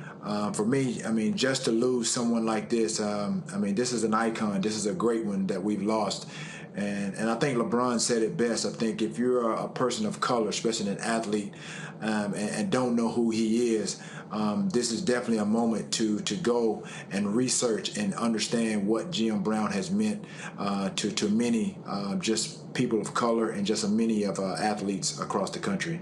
For me, just to lose someone like this, this is an icon. This is a great one that we've lost. And I think LeBron said it best. I think if you're a person of color, especially an athlete, and don't know who he is, this is definitely a moment to go and research and understand what Jim Brown has meant to many just people of color and just many of athletes across the country.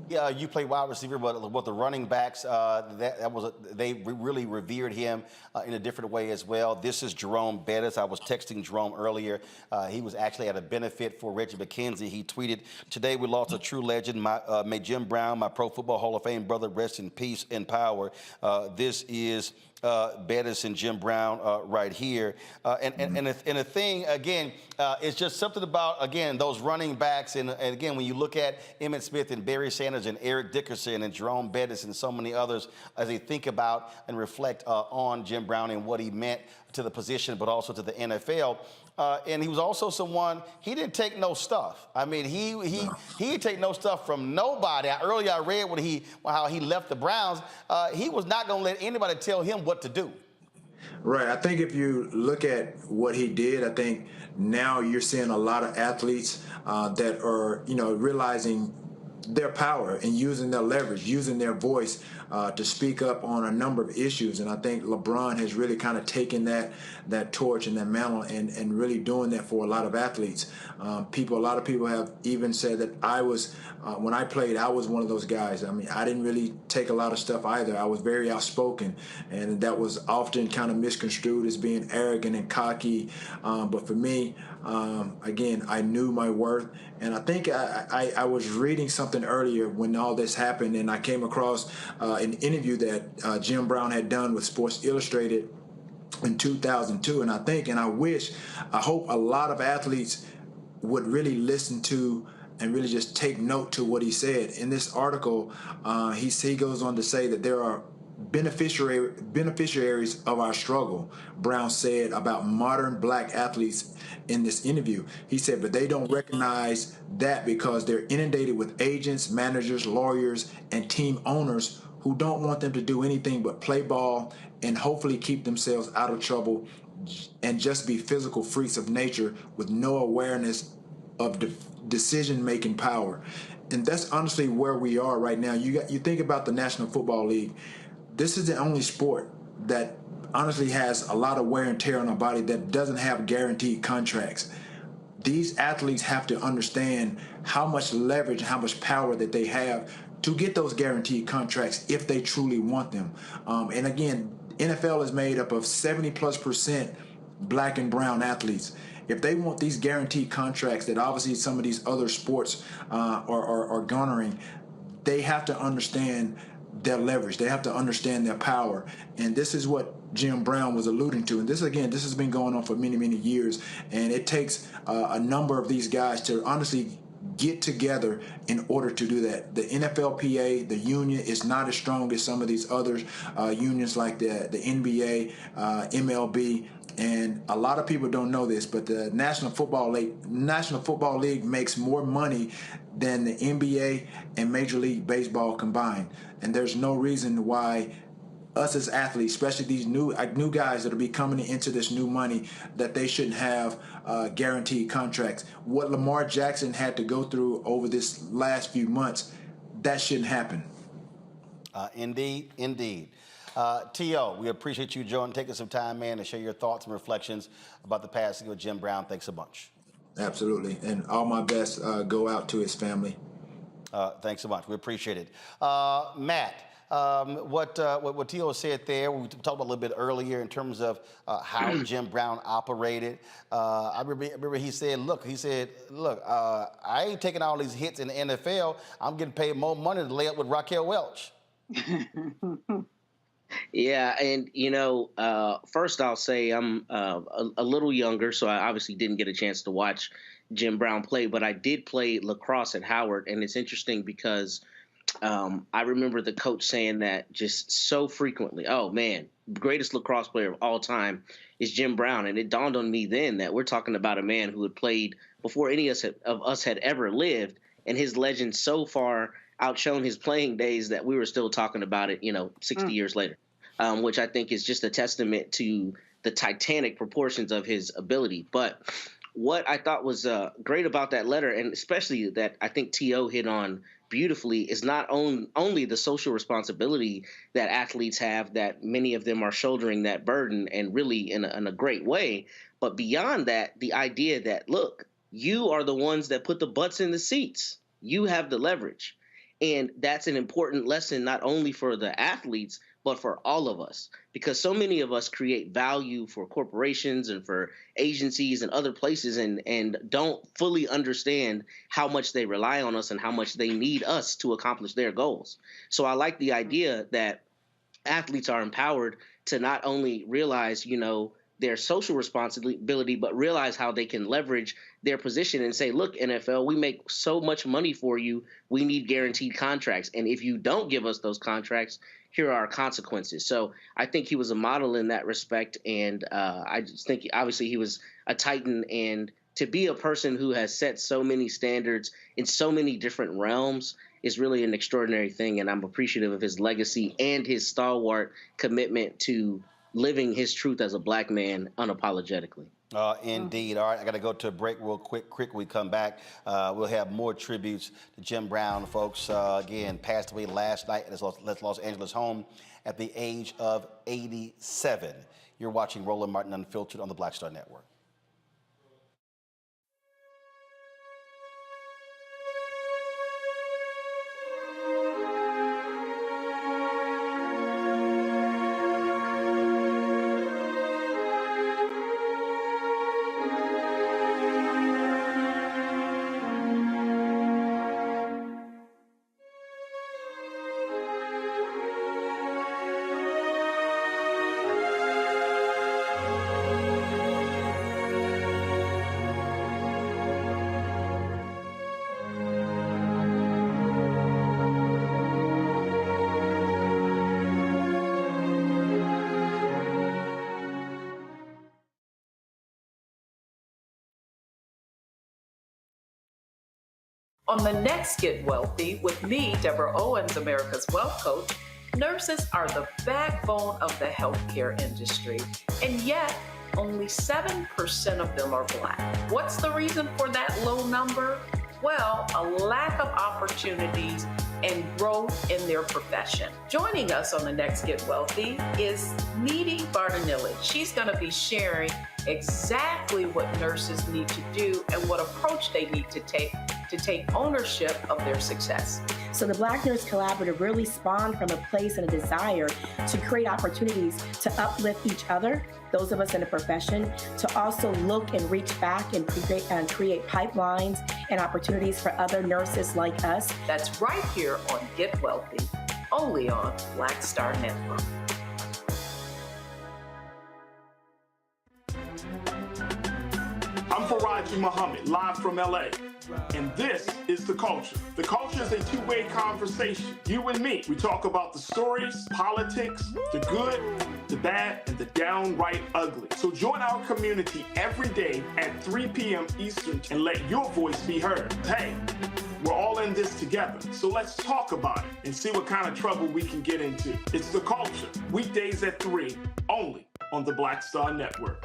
Yeah, you play wide receiver, but with the running backs, they really revered him in a different way as well. This is Jerome Bettis. I was texting Jerome earlier. He was actually at a benefit for Reggie McKenzie. He tweeted, "Today we lost a true legend. May Jim Brown, my Pro Football Hall of Fame brother, rest in peace and power." This is Bettis and Jim Brown right here. And the thing, again, it's just something about, again, those running backs. And again, when you look at Emmitt Smith and Barry Sanders and Eric Dickerson and Jerome Bettis and so many others, as they think about and reflect on Jim Brown and what he meant to the position, but also to the NFL. And he was also someone, he didn't take no stuff. He didn't take no stuff from nobody. Earlier I read how he left the Browns. He was not going to let anybody tell him what to do. Right. I think if you look at what he did, I think now you're seeing a lot of athletes that are, realizing their power and using their leverage, using their voice to speak up on a number of issues. And I think LeBron has really kind of taken that torch and that mantle and really doing that for a lot of athletes. A lot of people have even said that I was, when I played, I was one of those guys. I mean, I didn't really take a lot of stuff either. I was very outspoken, and that was often kind of misconstrued as being arrogant and cocky. But for me, again, I knew my worth. And I think I was reading something earlier when all this happened, and I came across an interview that Jim Brown had done with Sports Illustrated in 2002. And I hope a lot of athletes would really listen to and really just take note to what he said. In this article, he goes on to say that there are beneficiaries of our struggle, Brown said about modern black athletes in this interview. He said, but they don't recognize that because they're inundated with agents, managers, lawyers, and team owners who don't want them to do anything but play ball and hopefully keep themselves out of trouble and just be physical freaks of nature with no awareness of decision-making power. And that's honestly where we are right now. You think about the National Football League. This is the only sport that honestly has a lot of wear and tear on our body that doesn't have guaranteed contracts. These athletes have to understand how much leverage, how much power that they have to get those guaranteed contracts if they truly want them. And again, NFL is made up of 70+% black and brown athletes. If they want these guaranteed contracts that obviously some of these other sports are garnering, they have to understand their leverage. They have to understand their power. And this is what Jim Brown was alluding to. And this has been going on for many, many years. And it takes a number of these guys to honestly get together in order to do that. The NFLPA, the union, is not as strong as some of these other unions like the NBA, MLB. And a lot of people don't know this, but the National Football League makes more money than the NBA and Major League Baseball combined. And there's no reason why us as athletes, especially these new guys that will be coming into this new money, that they shouldn't have guaranteed contracts. What Lamar Jackson had to go through over this last few months, that shouldn't happen. Indeed. T.O., we appreciate you, taking some time, man, to share your thoughts and reflections about the passing of Jim Brown. Thanks a bunch. Absolutely. And all my best go out to his family. Thanks so much. We appreciate it. Matt, what T.O. said there, we talked about a little bit earlier in terms of how Jim Brown operated. I remember he said, look, I ain't taking all these hits in the NFL. I'm getting paid more money to lay up with Raquel Welch. Yeah, and first I'll say I'm a little younger, so I obviously didn't get a chance to watch Jim Brown play, but I did play lacrosse at Howard, and it's interesting because I remember the coach saying that just so frequently. Oh man, greatest lacrosse player of all time is Jim Brown, and it dawned on me then that we're talking about a man who had played before any of us had ever lived, and his legend so far outshone his playing days that we were still talking about it, 60 years later, which I think is just a testament to the titanic proportions of his ability. But what I thought was great about that letter, and especially that I think T.O. hit on beautifully, is not only the social responsibility that athletes have, that many of them are shouldering that burden, and really in a great way, but beyond that, the idea that, look, you are the ones that put the butts in the seats. You have the leverage. And that's an important lesson not only for the athletes, but for all of us, because so many of us create value for corporations and for agencies and other places and don't fully understand how much they rely on us and how much they need us to accomplish their goals. So I like the idea that athletes are empowered to not only realize, their social responsibility, but realize how they can leverage their position and say, look, NFL, we make so much money for you. We need guaranteed contracts. And if you don't give us those contracts, here are our consequences. So I think he was a model in that respect. And I just think obviously he was a titan. And to be a person who has set so many standards in so many different realms is really an extraordinary thing. And I'm appreciative of his legacy and his stalwart commitment to living his truth as a black man unapologetically. Indeed. All right, I got to go to a break real quick. When we come back, we'll have more tributes to Jim Brown, folks. Again, passed away last night at his Los Angeles home at the age of 87. You're watching Roland Martin Unfiltered on the Black Star Network. On the next Get Wealthy with me, Deborah Owens, America's Wealth Coach, nurses are the backbone of the healthcare industry, and yet only 7% of them are Black. What's the reason for that low number? Well, a lack of opportunities and growth in their profession. Joining us on the next Get Wealthy is Neely Bartanilli. She's going to be sharing exactly what nurses need to do and what approach they need to take ownership of their success. So the Black Nurse Collaborative really spawned from a place and a desire to create opportunities to uplift each other, those of us in the profession, to also look and reach back and create pipelines and opportunities for other nurses like us. That's right here on Get Wealthy, only on Black Star Network. I'm Faraji Muhammad, live from LA. And this is The Culture. The Culture is a two-way conversation. You and me. We talk about the stories, politics, the good, the bad, and the downright ugly. So join our community every day at 3 p.m. Eastern and let your voice be heard. Hey, we're all in this together. So let's talk about it and see what kind of trouble we can get into. It's The Culture, weekdays at 3, only on the Black Star Network.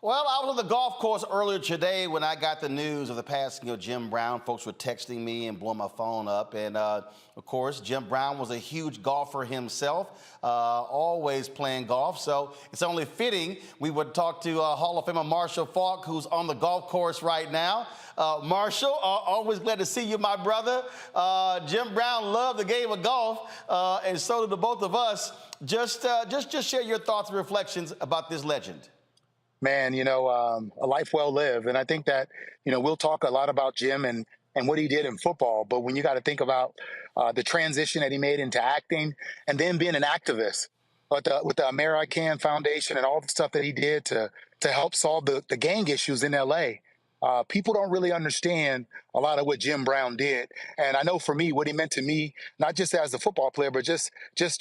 Well, I was on the golf course earlier today when I got the news of the passing of Jim Brown. Folks were texting me and blowing my phone up. And, of course, Jim Brown was a huge golfer himself, always playing golf. So it's only fitting we would talk to Hall of Famer Marshall Faulk, who's on the golf course right now. Marshall, always glad to see you, my brother. Jim Brown loved the game of golf, and so did the both of us. Just share your thoughts and reflections about this legend. Man, a life well lived. And I think that, we'll talk a lot about Jim and what he did in football. But when you got to think about the transition that he made into acting and then being an activist with the AmeriCAN Foundation and all the stuff that he did to help solve the gang issues in L.A., people don't really understand a lot of what Jim Brown did. And I know for me, what he meant to me, not just as a football player, but just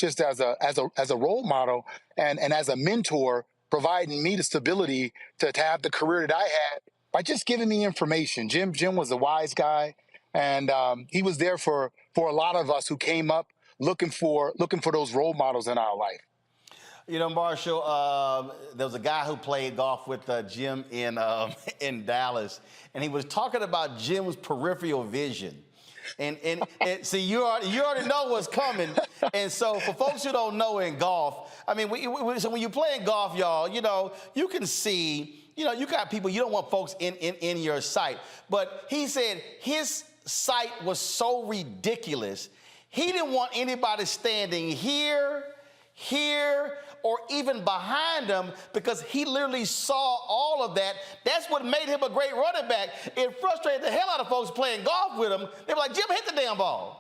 as a role model and as a mentor, providing me the stability to have the career that I had by just giving me information. Jim was a wise guy, and he was there for a lot of us who came up looking for those role models in our life. Marshall, there was a guy who played golf with Jim in Dallas, and he was talking about Jim's peripheral vision. And see, you already know what's coming. And so for folks who don't know in golf, I mean, so when you play in golf, y'all, you can see, you got people, you don't want folks in your sight. But he said his sight was so ridiculous, he didn't want anybody standing here, or even behind him because he literally saw all of that. That's what made him a great running back. It frustrated the hell out of folks playing golf with him. They were like, Jim, hit the damn ball.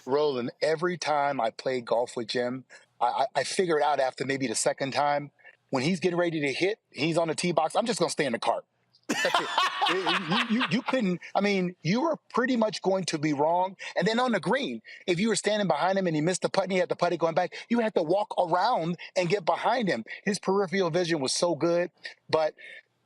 Roland, every time I played golf with Jim, I figured out after maybe the second time, when he's getting ready to hit, he's on the tee box, I'm just going to stay in the cart. That's it. You couldn't, I mean, you were pretty much going to be wrong. And then on the green, if you were standing behind him and he missed the putt and he had the putt going back, you had to walk around and get behind him. His peripheral vision was so good, but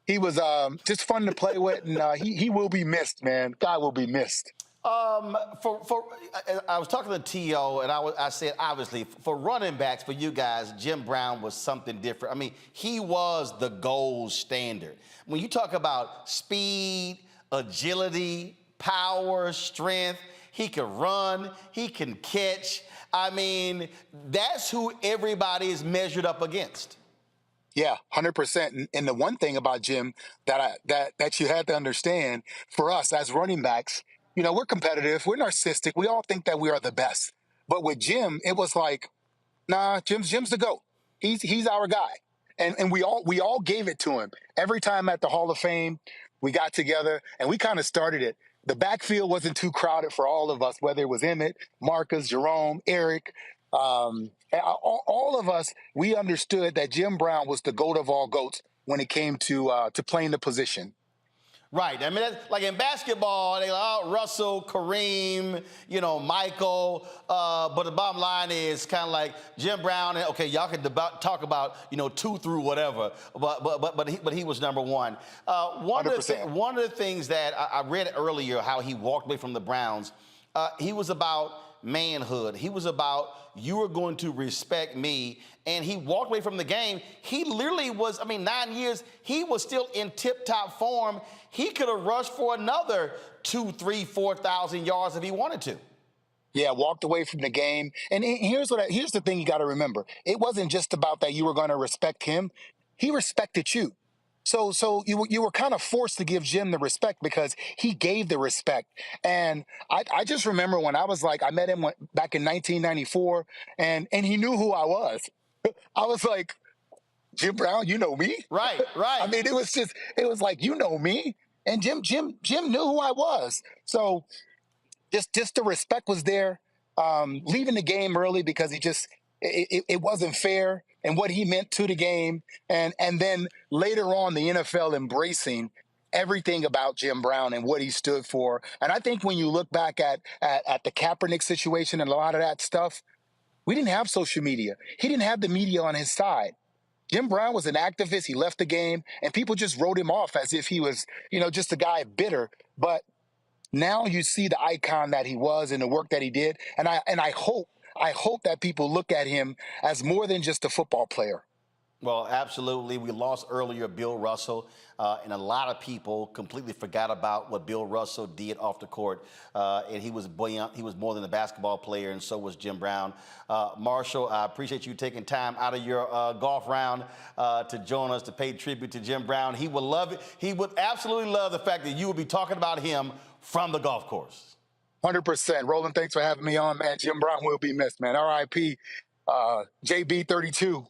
he was just fun to play with, and he will be missed, man. Guy will be missed. I was talking to T.O., and I said, obviously, for running backs, for you guys, Jim Brown was something different. I mean, he was the gold standard. When you talk about speed, agility, power, strength, he can run, he can catch. I mean, that's who everybody is measured up against. Yeah, 100%. And the one thing about Jim that you had to understand, for us as running backs, you know, we're competitive, we're narcissistic, we all think that we are the best. But with Jim, it was like, nah, Jim's the GOAT. He's our guy. And we all gave it to him. Every time at the Hall of Fame, we got together and we kind of started it. The backfield wasn't too crowded for all of us, whether it was Emmett, Marcus, Jerome, Eric, all of us, we understood that Jim Brown was the GOAT of all GOATs when it came to playing the position. Right. I mean, that's, like in basketball, they like, oh, Russell, Kareem, you know, Michael. But the bottom line is kind of like Jim Brown. And, okay, y'all can talk about, you know, 2 through whatever. But he was number one. One of the things that I read earlier, how he walked away from the Browns. He was about manhood. He was about, you are going to respect me. And he walked away from the game. He literally was, 9 years, he was still in tip-top form. He could have rushed for another 2,000, 3,000, 4,000 yards if he wanted to. Yeah, walked away from the game. And here's the thing you got to remember. It wasn't just about that you were going to respect him. He respected you. So you were kind of forced to give Jim the respect because he gave the respect. And I just remember when I met him back in 1994, and he knew who I was. I was like, Jim Brown, you know me? Right. I mean, it was like, you know me? And Jim knew who I was. So just the respect was there. Leaving the game early because it wasn't fair and what he meant to the game. And then later on, the NFL embracing everything about Jim Brown and what he stood for. And I think when you look back at the Kaepernick situation and a lot of that stuff, we didn't have social media. He didn't have the media on his side. Jim Brown was an activist. He left the game, and people just wrote him off as if he was, just a guy bitter. But now you see the icon that he was and the work that he did. And I hope that people look at him as more than just a football player. Well, absolutely. We lost earlier Bill Russell, and a lot of people completely forgot about what Bill Russell did off the court. And he was brilliant. He was more than a basketball player, and so was Jim Brown. Marshall, I appreciate you taking time out of your golf round to join us to pay tribute to Jim Brown. He would love it. He would absolutely love the fact that you would be talking about him from the golf course. 100%. Roland, thanks for having me on, man. Jim Brown will be missed, man. R.I.P. JB32.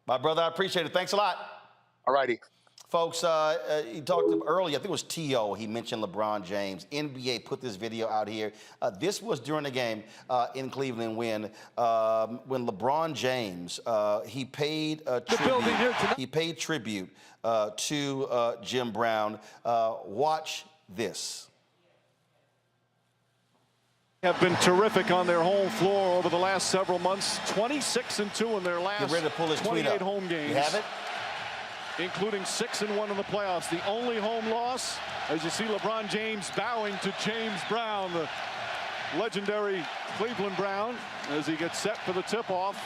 My brother, I appreciate it. Thanks a lot. All righty. Folks, he talked earlier, I think it was T.O., he mentioned LeBron James. NBA put this video out here. This was during the game in Cleveland when LeBron James, he paid tribute to Jim Brown. Watch this. Have been terrific on their home floor over the last several months. 26-2 in their last 28 home games. You have it? Including 6-1 in the playoffs. The only home loss, as you see LeBron James bowing to James Brown, the legendary Cleveland Brown, as he gets set for the tip-off.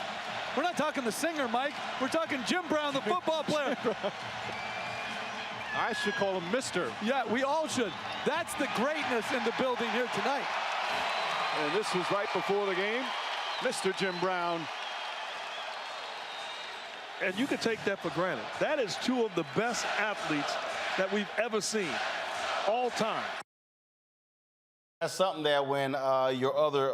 We're not talking the singer, Mike. We're talking Jim Brown, the football player. I should call him Mr. Yeah, we all should. That's the greatness in the building here tonight. And this was right before the game. Mr. Jim Brown. And you can take that for granted. That is two of the best athletes that we've ever seen all time. That's something there when your other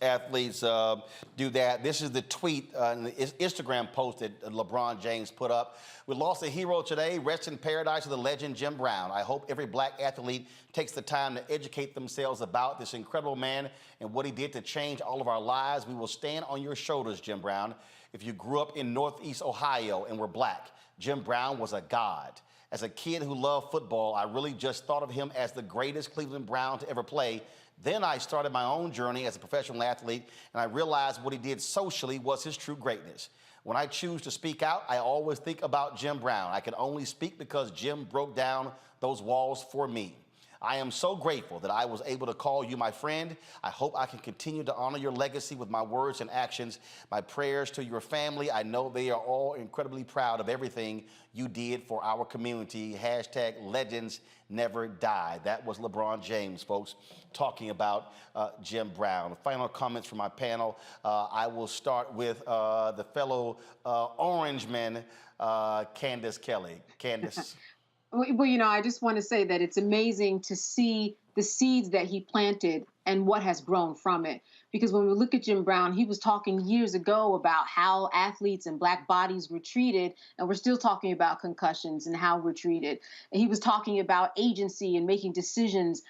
athletes do that. This is the tweet, the Instagram post that LeBron James put up. We lost a hero today. Rest in paradise to the legend Jim Brown. I hope every black athlete takes the time to educate themselves about this incredible man and what he did to change all of our lives. We will stand on your shoulders, Jim Brown. If you grew up in Northeast Ohio and were black, Jim Brown was a god. As a kid who loved football, I really just thought of him as the greatest Cleveland Brown to ever play. Then I started my own journey as a professional athlete, and I realized what he did socially was his true greatness. When I choose to speak out, I always think about Jim Brown. I can only speak because Jim broke down those walls for me. I am so grateful that I was able to call you my friend. I hope I can continue to honor your legacy with my words and actions. My prayers to your family. I know they are all incredibly proud of everything you did for our community. Hashtag legends never die. That was LeBron James, folks, talking about Jim Brown. Final comments from my panel. I will start with the fellow Orangeman, Candace Kelly. Candace. Well, I just want to say that it's amazing to see the seeds that he planted and what has grown from it. Because when we look at Jim Brown, he was talking years ago about how athletes and black bodies were treated, and we're still talking about concussions and how we're treated. And he was talking about agency and making decisions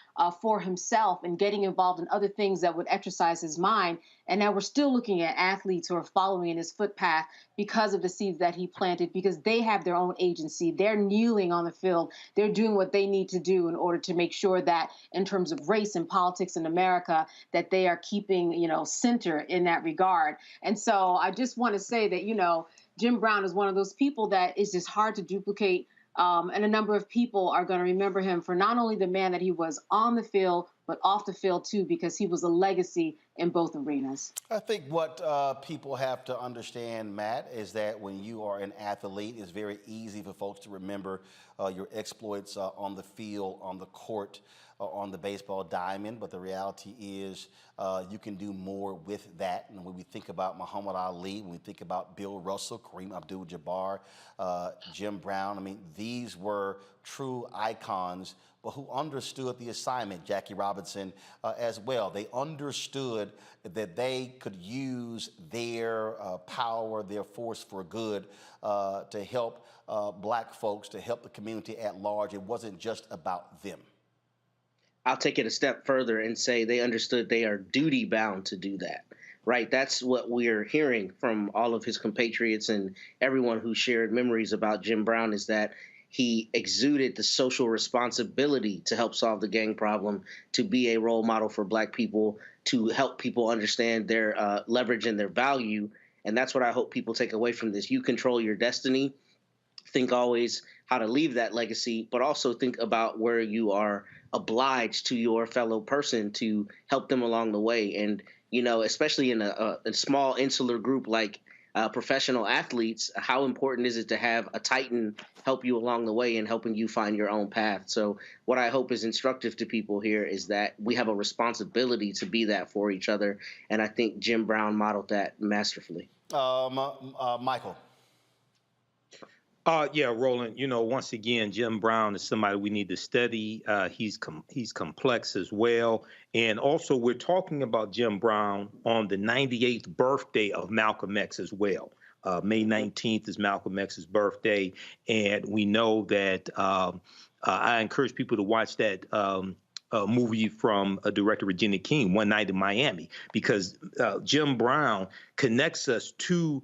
for himself and getting involved in other things that would exercise his mind. And now we're still looking at athletes who are following in his footpath because of the seeds that he planted, because they have their own agency. They're kneeling on the field. They're doing what they need to do in order to make sure that in terms of race and politics in America, that they are keeping, center in that regard. And so I just want to say that, Jim Brown is one of those people that is just hard to duplicate. And a number of people are going to remember him for not only the man that he was on the field, but off the field, too, because he was a legacy in both arenas. I think what people have to understand, Matt, is that when you are an athlete, it's very easy for folks to remember your exploits on the field, on the court, on the baseball diamond. But the reality is you can do more with that. And when we think about Muhammad Ali, when we think about Bill Russell, Kareem Abdul-Jabbar, Jim Brown, these were true icons, but who understood the assignment, Jackie Robinson as well. They understood that they could use their power, their force for good to help black folks, to help the community at large. It wasn't just about them. I'll take it a step further and say they understood they are duty bound to do that, right? That's what we're hearing from all of his compatriots and everyone who shared memories about Jim Brown, is that he exuded the social responsibility to help solve the gang problem, to be a role model for black people, to help people understand their leverage and their value. And that's what I hope people take away from this. You control your destiny. Think always how to leave that legacy, but also think about where you are obliged to your fellow person to help them along the way. And, especially in a small insular group like professional athletes, how important is it to have a titan help you along the way and helping you find your own path? So what I hope is instructive to people here is that we have a responsibility to be that for each other. And I think Jim Brown modeled that masterfully. Michael. Yeah, Roland, once again, Jim Brown is somebody we need to study. He's complex as well. And also, we're talking about Jim Brown on the 98th birthday of Malcolm X as well. May 19th is Malcolm X's birthday. And we know that I encourage people to watch that movie from director Regina King, One Night in Miami, because Jim Brown connects us to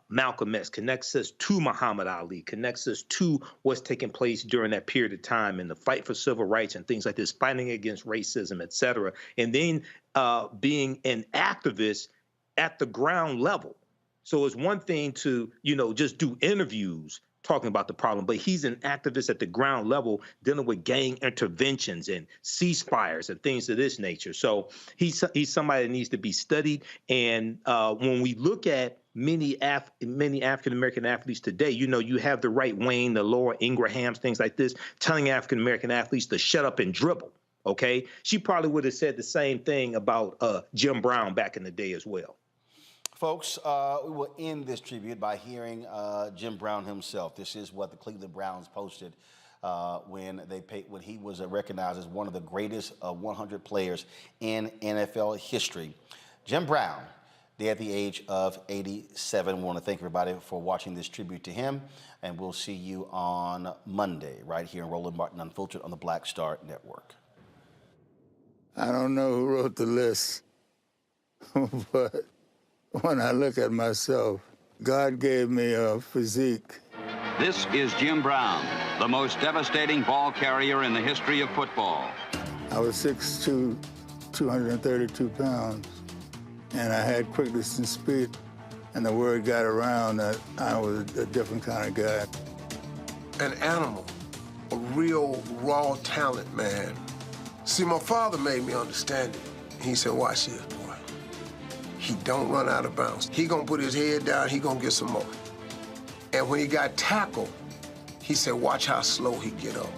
Malcolm X, connects us to Muhammad Ali, connects us to what's taking place during that period of time in the fight for civil rights and things like this, fighting against racism, et cetera. And then being an activist at the ground level. So it's one thing to, just do interviews talking about the problem, but he's an activist at the ground level dealing with gang interventions and ceasefires and things of this nature. So he's somebody that needs to be studied. And when we look at many African-American athletes today, you have the Right Wayne, the Laura Ingrahams, things like this, telling African-American athletes to shut up and dribble, okay? She probably would have said the same thing about Jim Brown back in the day as well. Folks, we will end this tribute by hearing Jim Brown himself. This is what the Cleveland Browns posted when he was recognized as one of the greatest 100 players in NFL history. Jim Brown, dead at the age of 87. We want to thank everybody for watching this tribute to him, and we'll see you on Monday right here in Roland Martin Unfiltered on the Black Star Network. I don't know who wrote the list, but when I look at myself, God gave me a physique. This is Jim Brown, the most devastating ball carrier in the history of football. I was 6'2", 232 pounds, and I had quickness and speed, and the word got around that I was a different kind of guy. An animal, a real raw talent, man. See, my father made me understand it. He said, watch this, boy. He don't run out of bounds. He gonna put his head down, he gonna get some more. And when he got tackled, he said, watch how slow he get up.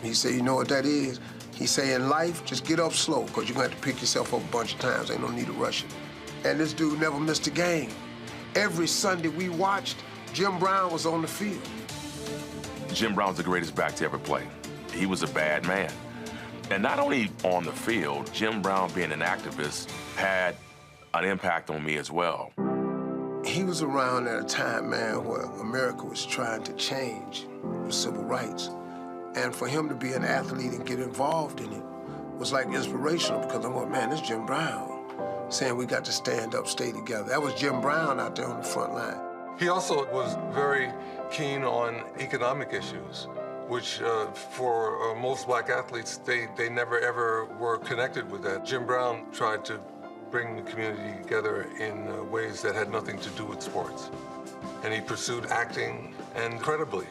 He said, you know what that is? He said, in life, just get up slow, because you're gonna have to pick yourself up a bunch of times. Ain't no need to rush it. And this dude never missed a game. Every Sunday we watched, Jim Brown was on the field. Jim Brown's the greatest back to ever play. He was a bad man. And not only on the field, Jim Brown being an activist had an impact on me as well. He was around at a time, man, where America was trying to change with civil rights. And for him to be an athlete and get involved in it was like inspirational, because I'm like, man, this is Jim Brown saying we got to stand up, stay together. That was Jim Brown out there on the front line. He also was very keen on economic issues, which for most black athletes, they never ever were connected with that. Jim Brown tried to bring the community together in ways that had nothing to do with sports. And he pursued acting, and incredibly,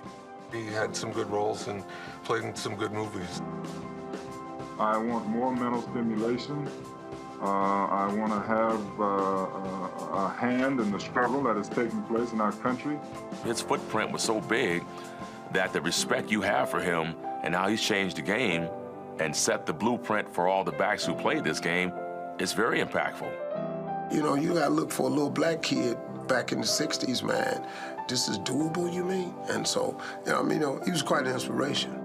he had some good roles and played in some good movies. I want more mental stimulation. I want to have a hand in the struggle that is taking place in our country. His footprint was so big that the respect you have for him and how he's changed the game and set the blueprint for all the backs who played this game is very impactful. You know, you gotta look for a little black kid back in the 60s, man. This is doable, you mean? And so, you know, I mean, he was quite an inspiration.